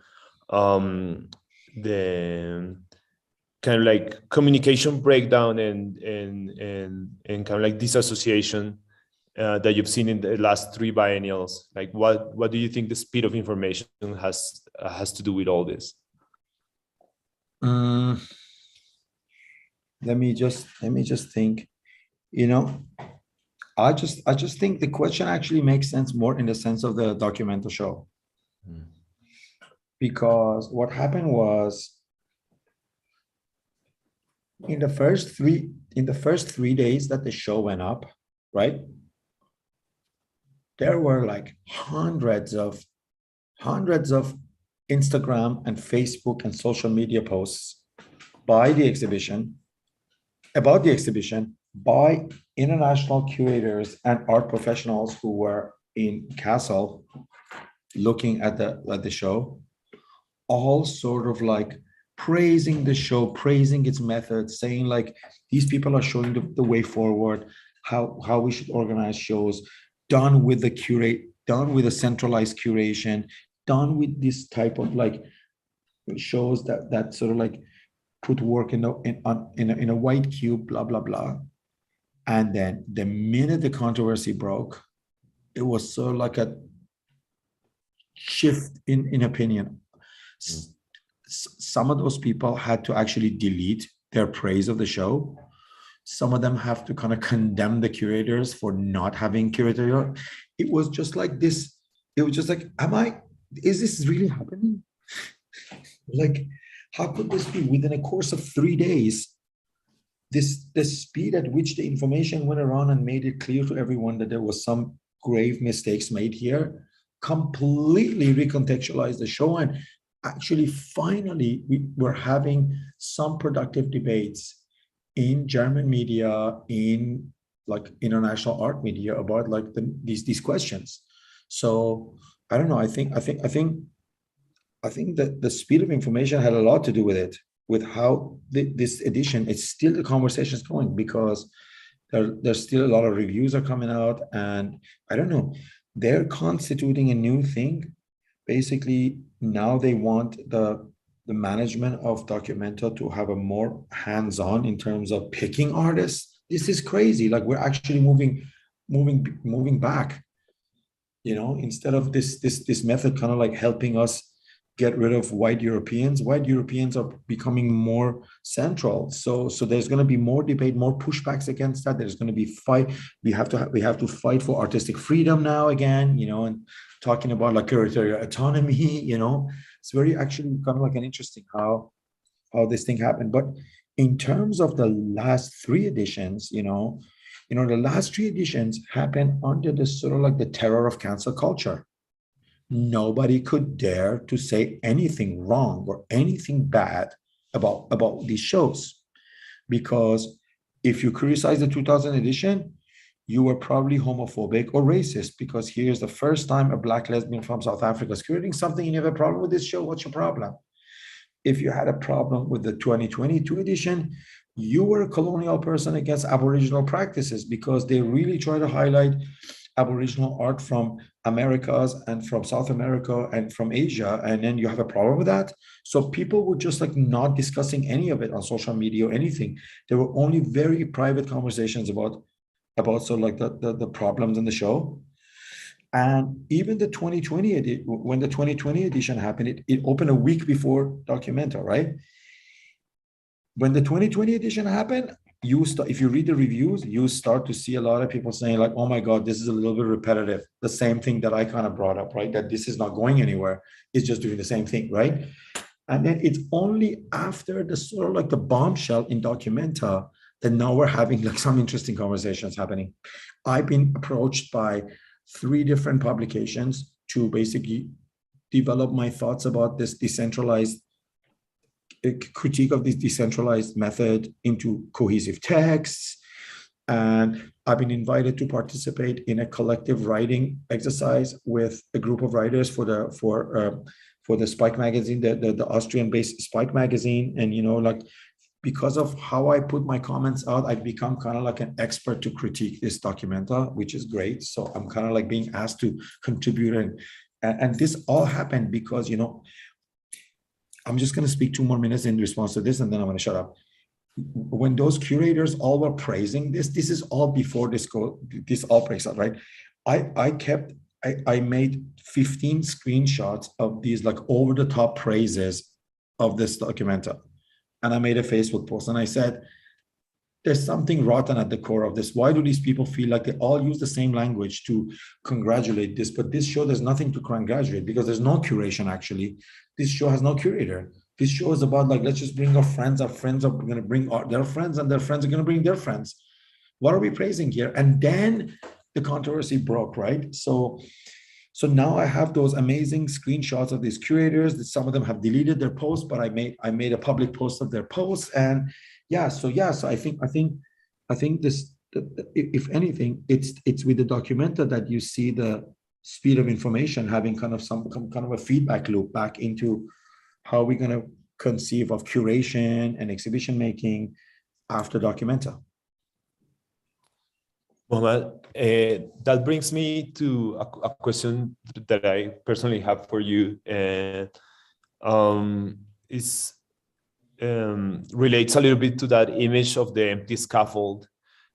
the kind of like communication breakdown and kind of like disassociation that you've seen in the last 3 biennials. Like, what do you think the speed of information has to do with all this? Let me just think. You know, I just think the question actually makes sense more in the sense of the documentary show, because what happened was in the first three days that the show went up, right? There were like hundreds of Instagram and Facebook and social media posts about the exhibition by international curators and art professionals who were in Kassel looking at the show, all sort of like praising the show, praising its methods, saying like, these people are showing the way forward, how we should organize shows, done with a centralized curation, done with this type of like shows that sort of like put work in a white cube, blah, blah, blah. And then the minute the controversy broke, it was sort of like a shift in opinion. Some of those people had to actually delete their praise of the show. Some of them have to kind of condemn the curators for not having curatorial. It was just like this. It was just like, is this really happening? Like, how could this be? Within a course of 3 days, the speed at which the information went around and made it clear to everyone that there was some grave mistakes made here, completely recontextualized the show. And actually, finally, we were having some productive debates in German media, in like international art media about like these questions. So I don't know. I think that the speed of information had a lot to do with it, with how this edition, it's still the conversation is going, because there's still a lot of reviews are coming out, and I don't know, they're constituting a new thing. Basically, now they want the management of Documenta to have a more hands-on in terms of picking artists. This is crazy. Like, we're actually moving back, you know, instead of this method kind of like helping us get rid of white Europeans. White Europeans are becoming more central. So there's going to be more debate, more pushbacks against that. There's going to be fight. We have to fight for artistic freedom now again, and talking about like territorial autonomy, it's very actually kind of like an interesting how this thing happened. But in terms of the last three editions, the last three editions happened under the sort of like the terror of cancel culture. Nobody could dare to say anything wrong or anything bad about these shows, because if you criticize the 2000 edition, you were probably homophobic or racist, because here's the first time a Black lesbian from South Africa is creating something. You have a problem with this show, what's your problem? If you had a problem with the 2022 edition, you were a colonial person against Aboriginal practices, because they really try to highlight Aboriginal art from Americas and from South America and from Asia, and then you have a problem with that. So people were just like not discussing any of it on social media or anything. There were only very private conversations about sort of like the problems in the show. And even the 2020 when the 2020 edition happened, it opened a week before Documenta, right? When the 2020 edition happened, if you read the reviews, you start to see a lot of people saying like, oh my God, this is a little bit repetitive. The same thing that I kind of brought up, right? That this is not going anywhere. It's just doing the same thing, right? And then it's only after the sort of like the bombshell in Documenta that now we're having like some interesting conversations happening. I've been approached by 3 different publications to basically develop my thoughts about this decentralized critique of this decentralized method into cohesive texts. And I've been invited to participate in a collective writing exercise with a group of writers for the Spike magazine, the Austrian-based Spike magazine. And like, because of how I put my comments out, I've become kind of like an expert to critique this Documenta, which is great. So I'm kind of like being asked to contribute, and this all happened because I'm just going to speak 2 more minutes in response to this, and then I'm going to shut up. When those curators all were praising this is all before this all breaks out, right? I made 15 screenshots of these like over the top praises of this Documenta. And I made a Facebook post and I said, there's something rotten at the core of this. Why do these people feel like they all use the same language to congratulate this? But this show, there's nothing to congratulate because there's no curation, actually. This show has no curator. This show is about like, let's just bring our friends. Our friends are going to bring their friends, and their friends are going to bring their friends. What are we praising here? And then the controversy broke, right? So now I have those amazing screenshots of these curators that some of them have deleted their posts, but I made a public post of their posts. And so I think this, if anything, it's with the Documenta that you see the speed of information having kind of some kind of a feedback loop back into how we're going to conceive of curation and exhibition making after Documenta. Mohammad, that brings me to a question that I personally have for you, and relates a little bit to that image of the empty scaffold.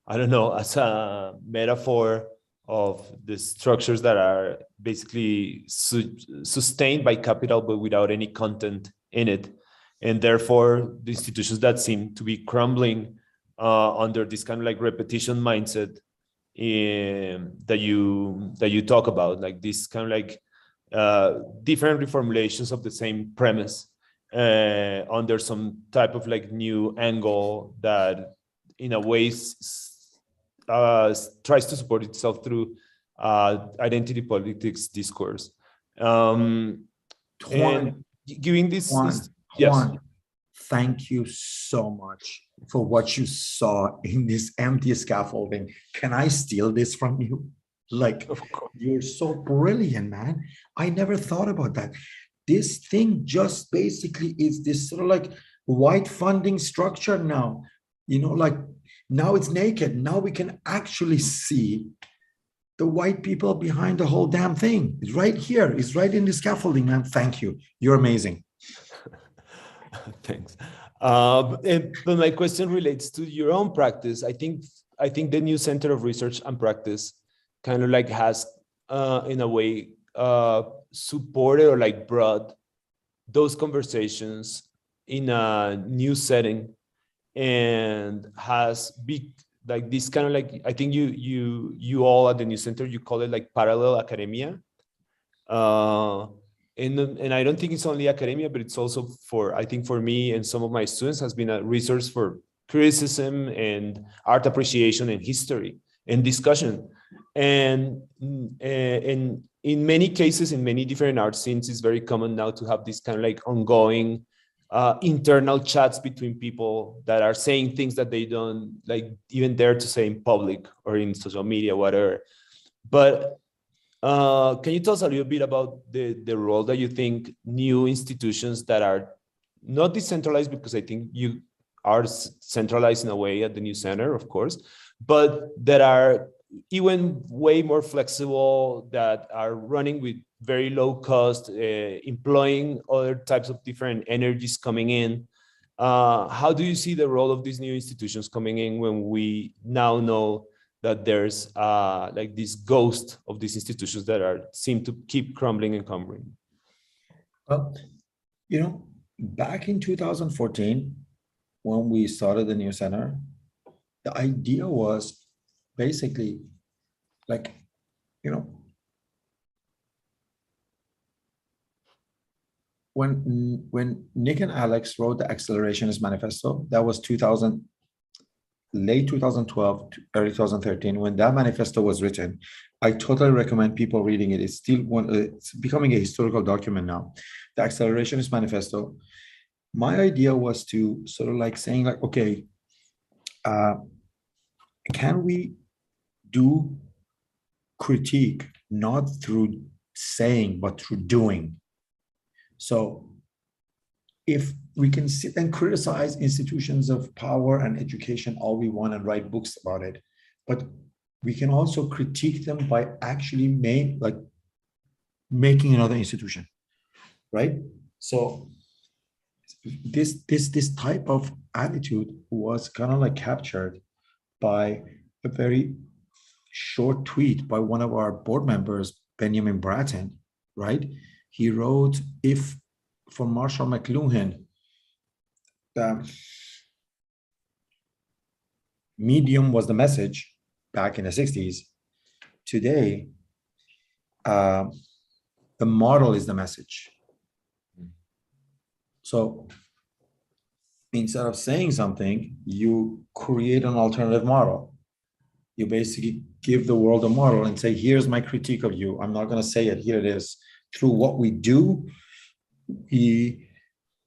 I don't know, as a metaphor of the structures that are basically sustained by capital, but without any content in it. And therefore, the institutions that seem to be crumbling under this kind of like repetition mindset that you talk about, like this kind of like different reformulations of the same premise under some type of like new angle that in a way tries to support itself through identity politics discourse. And giving this, yes. Thank you so much for what you saw in this empty scaffolding. Can I steal this from you? Like, you're so brilliant, man. I never thought about that. This thing just basically is this sort of like white funding structure now. Like now it's naked. Now we can actually see the white people behind the whole damn thing. It's right here. It's right in the scaffolding, man. Thank you. You're amazing. Thanks. But my question relates to your own practice. I think the new Center of Research and Practice kind of like has, in a way, supported or like brought those conversations in a new setting and has big like this kind of like, I think you all at the New Center, you call it like parallel academia. And I don't think it's only academia, but it's also for, I think for me and some of my students has been a resource for criticism and art appreciation and history and discussion. And in many cases, in many different art scenes, it's very common now to have this kind of like ongoing internal chats between people that are saying things that they don't like even dare to say in public or in social media, whatever. But can you tell us a little bit about the role that you think new institutions that are not decentralized, because I think you are centralized in a way at the New Center, of course, but that are even way more flexible, that are running with very low cost, employing other types of different energies coming in. How do you see the role of these new institutions coming in when we now know that there's like this ghost of these institutions that seem to keep crumbling and crumbling? Well, back in 2014, when we started the New Center, the idea was basically like, when Nick and Alex wrote the Accelerationist Manifesto, that was late 2012, early 2013, when that manifesto was written. I totally recommend people reading it. It's still it's becoming a historical document now. The Accelerationist Manifesto. My idea was to sort of like saying like, okay, can we do critique not through saying, but through doing? So if we can sit and criticize institutions of power and education all we want and write books about it, but we can also critique them by actually making another institution, right? So this type of attitude was kind of like captured by a very short tweet by one of our board members, Benjamin Bratton, right? He wrote, if for Marshall McLuhan, medium was the message back in the 60s, today, the model is the message. So instead of saying something, you create an alternative model. You basically give the world a model and say, here's my critique of you. I'm not going to say it. Here it is. Through what we do, we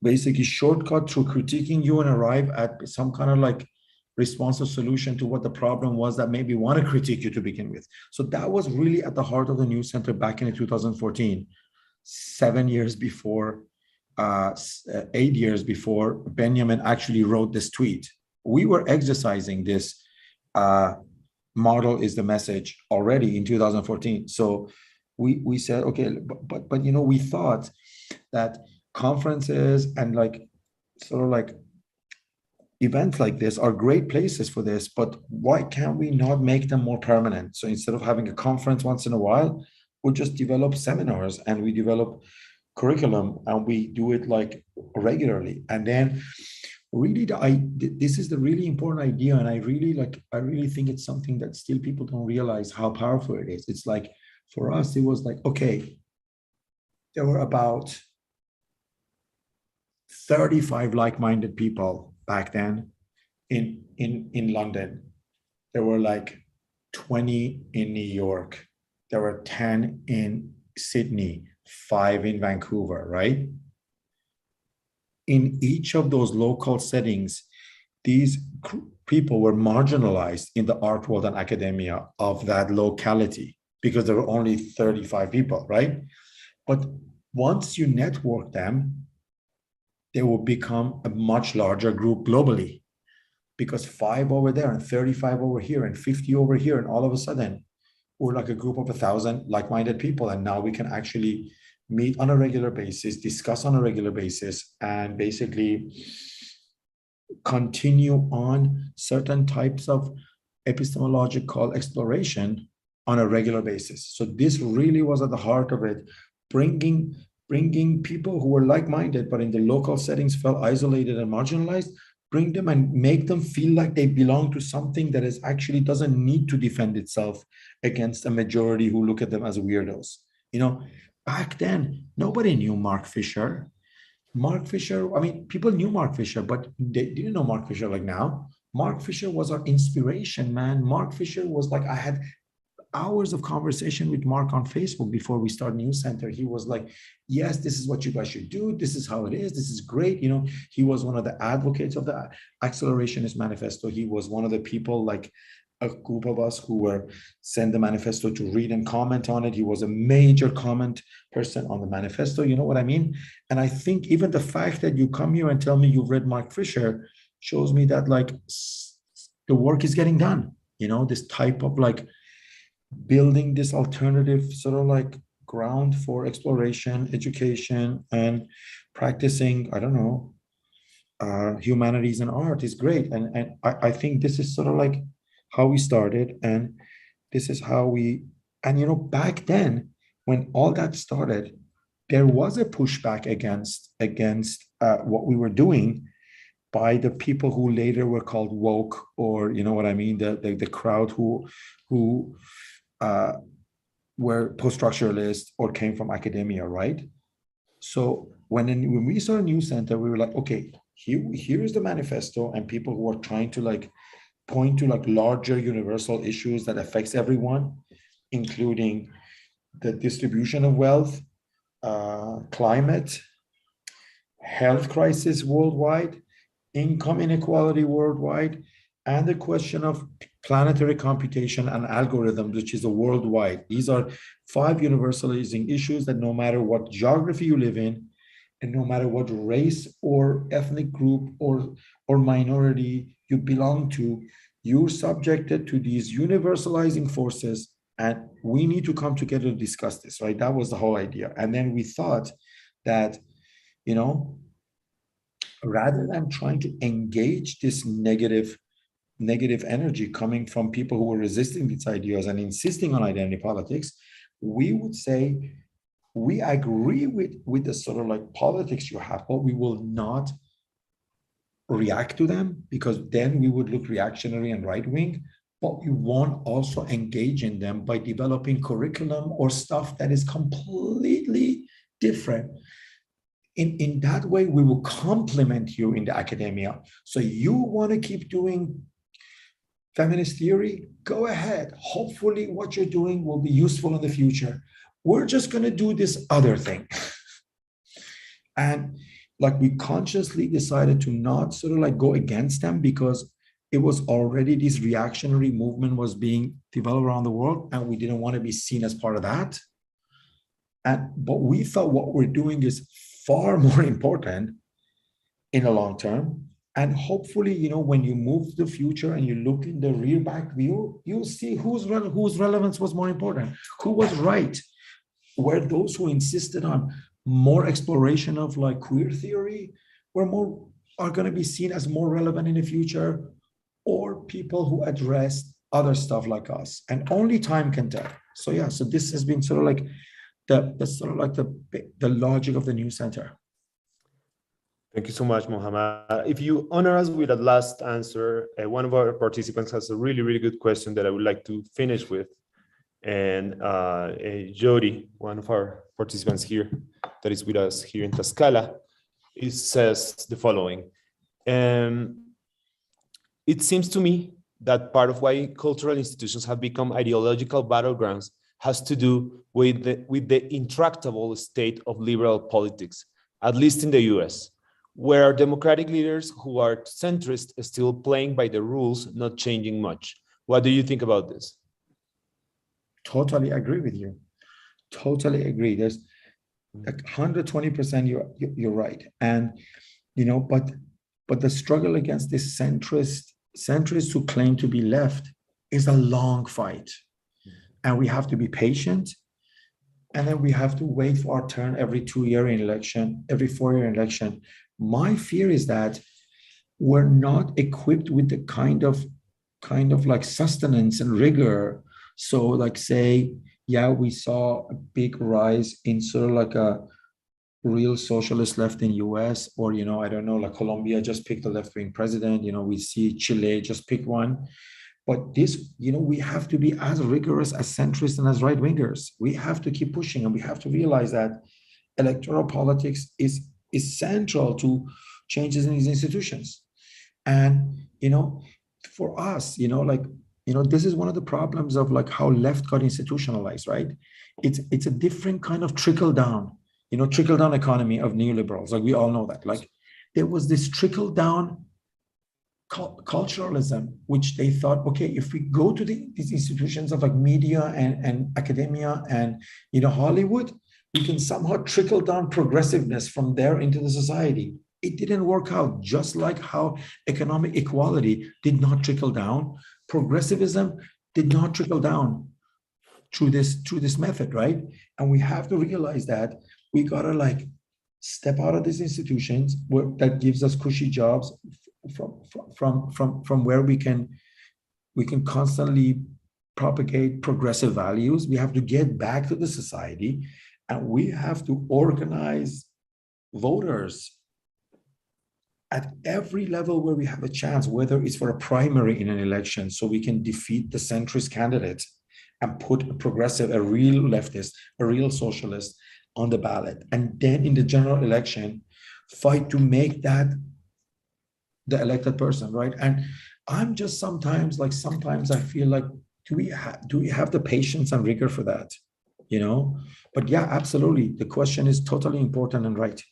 basically shortcut through critiquing you and arrive at some kind of like responsive solution to what the problem was that made me want to critique you to begin with. So that was really at the heart of the New Center back in 2014, 7 years before, 8 years before Benjamin actually wrote this tweet. We were exercising this model is the message already in 2014. So we said, okay, but we thought that conferences and like sort of like events like this are great places for this, but why can't we not make them more permanent? So instead of having a conference once in a while, we'll just develop seminars and we develop curriculum and we do it like regularly. And then really this is the really important idea, and I really think it's something that still people don't realize how powerful it is. It's like, for us, it was like, okay, there were about 35 like-minded people back then in London. There were like 20 in New York. There were 10 in Sydney, 5 in Vancouver, right? In each of those local settings, these people were marginalized in the art world and academia of that locality because there were only 35 people, right? But once you network them, they will become a much larger group globally, because 5 over there and 35 over here and 50 over here, and all of a sudden we're like a group of 1,000 like-minded people, and now we can actually meet on a regular basis, discuss on a regular basis, and basically continue on certain types of epistemological exploration on a regular basis. So this really was at the heart of it, bringing bringing people who were like-minded, but in the local settings felt isolated and marginalized, bring them and make them feel like they belong to something that is actually doesn't need to defend itself against a majority who look at them as weirdos. Back then, nobody knew Mark Fisher. Mark Fisher, I mean, people knew Mark Fisher, but they didn't know Mark Fisher like now. Mark Fisher was our inspiration, man. Mark Fisher was like, I had hours of conversation with Mark on Facebook before we start News Center. He was like, yes, this is what you guys should do. This is how it is. This is great. He was one of the advocates of the Accelerationist Manifesto. He was one of the people, like a group of us who were sent the manifesto to read and comment on it. He was a major comment person on the manifesto. You know what I mean? And I think even the fact that you come here and tell me you've read Mark Fisher shows me that like the work is getting done. This type of like building this alternative sort of like ground for exploration, education, and practicing, I don't know, humanities and art is great. And I think this is sort of like how we started, and this is how back then when all that started, there was a pushback against what we were doing by the people who later were called woke, or what I mean, the crowd who were post-structuralists or came from academia, right? So when we saw a News Center, we were like, okay, here is the manifesto, and people who are trying to like point to like larger universal issues that affects everyone, including the distribution of wealth, climate, health crisis worldwide, income inequality worldwide, and the question of planetary computation and algorithms, which is a worldwide. These are 5 universalizing issues that no matter what geography you live in, and no matter what race or ethnic group or minority you belong to, you're subjected to these universalizing forces, and we need to come together to discuss this, right? That was the whole idea. And then we thought that, rather than trying to engage this negative energy coming from people who were resisting these ideas and insisting on identity politics, we would say, we agree with the sort of like politics you have, but we will not react to them, because then we would look reactionary and right-wing, but we won't also engage in them by developing curriculum or stuff that is completely different. In that way, we will complement you in the academia. So you want to keep doing feminist theory? Go ahead. Hopefully what you're doing will be useful in the future. We're just going to do this other thing. And like we consciously decided to not sort of like go against them, because it was already this reactionary movement was being developed around the world, and we didn't want to be seen as part of that. But we thought what we're doing is far more important in the long term. And hopefully, when you move to the future and you look in the rear back view, you'll see whose relevance was more important, who was right. Were those who insisted on more exploration of like queer theory are going to be seen as more relevant in the future, or people who addressed other stuff like us? And only time can tell. So yeah, so this has been sort of like the logic of the News Center. Thank you so much, Mohammad. If you honor us with a last answer, one of our participants has a really, really good question that I would like to finish with. And Jody, one of our participants here that is with us here in Tlaxcala, says the following. It seems to me that part of why cultural institutions have become ideological battlegrounds has to do with the intractable state of liberal politics, at least in the US, where democratic leaders who are centrist are still playing by the rules, not changing much. What do you think about this? Totally agree with you. Totally agree. There's like 120% you're right. And, but the struggle against this centrists who claim to be left is a long fight. And we have to be patient. And then we have to wait for our turn every 2-year election, every 4-year election. My fear is that we're not equipped with the kind of like sustenance and rigor. So like say, yeah, we saw a big rise in sort of like real socialist left in US, or, I don't know, like Colombia just picked a left-wing president, we see Chile just pick one. But this, we have to be as rigorous as centrists and as right-wingers. We have to keep pushing, and we have to realize that electoral politics is central to changes in these institutions. And, for us, this is one of the problems of like how left got institutionalized, right? It's a different kind of trickle down economy of neoliberals. Like, we all know that. Like, there was this trickle down culturalism, which they thought, okay, if we go to these institutions of like media and academia and Hollywood, we can somehow trickle down progressiveness from there into the society. It didn't work out. Just like how economic equality did not trickle down, progressivism did not trickle down through this method, right? And we have to realize that we gotta like step out of these institutions that gives us cushy jobs from where we can constantly propagate progressive values. We have to get back to the society, and we have to organize voters at every level where we have a chance, whether it's for a primary in an election, so we can defeat the centrist candidate and put a progressive, a real leftist, a real socialist on the ballot. And then in the general election, fight to make that the elected person, right? And I'm just sometimes I feel like, do we have the patience and rigor for that? But yeah, absolutely. The question is totally important and right.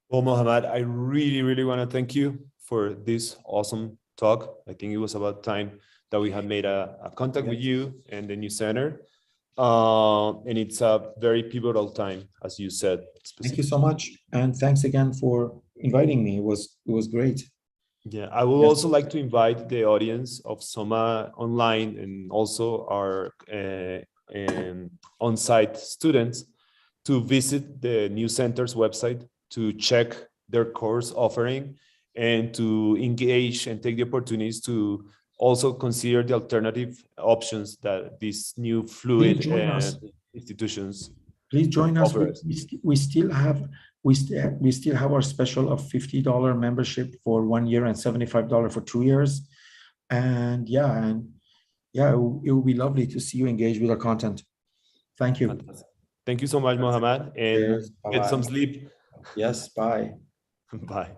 Well, Mohammad, I really, really want to thank you for this awesome talk. I think it was about time that we had made a contact with you and the new center. And it's a very pivotal time, as you said. Thank you so much. And thanks again for inviting me. It was great. Yeah, I would also like to invite the audience of SOMA online and also our on-site students to visit the new center's website to check their course offering and to engage and take the opportunities to also consider the alternative options that these new fluid institutions. Please join us. We still have our special of $50 membership for 1 year and $75 for 2 years. And it will be lovely to see you engage with our content. Thank you. Fantastic. Thank you so much, Mohammad, and get some sleep. Yes, bye. Bye.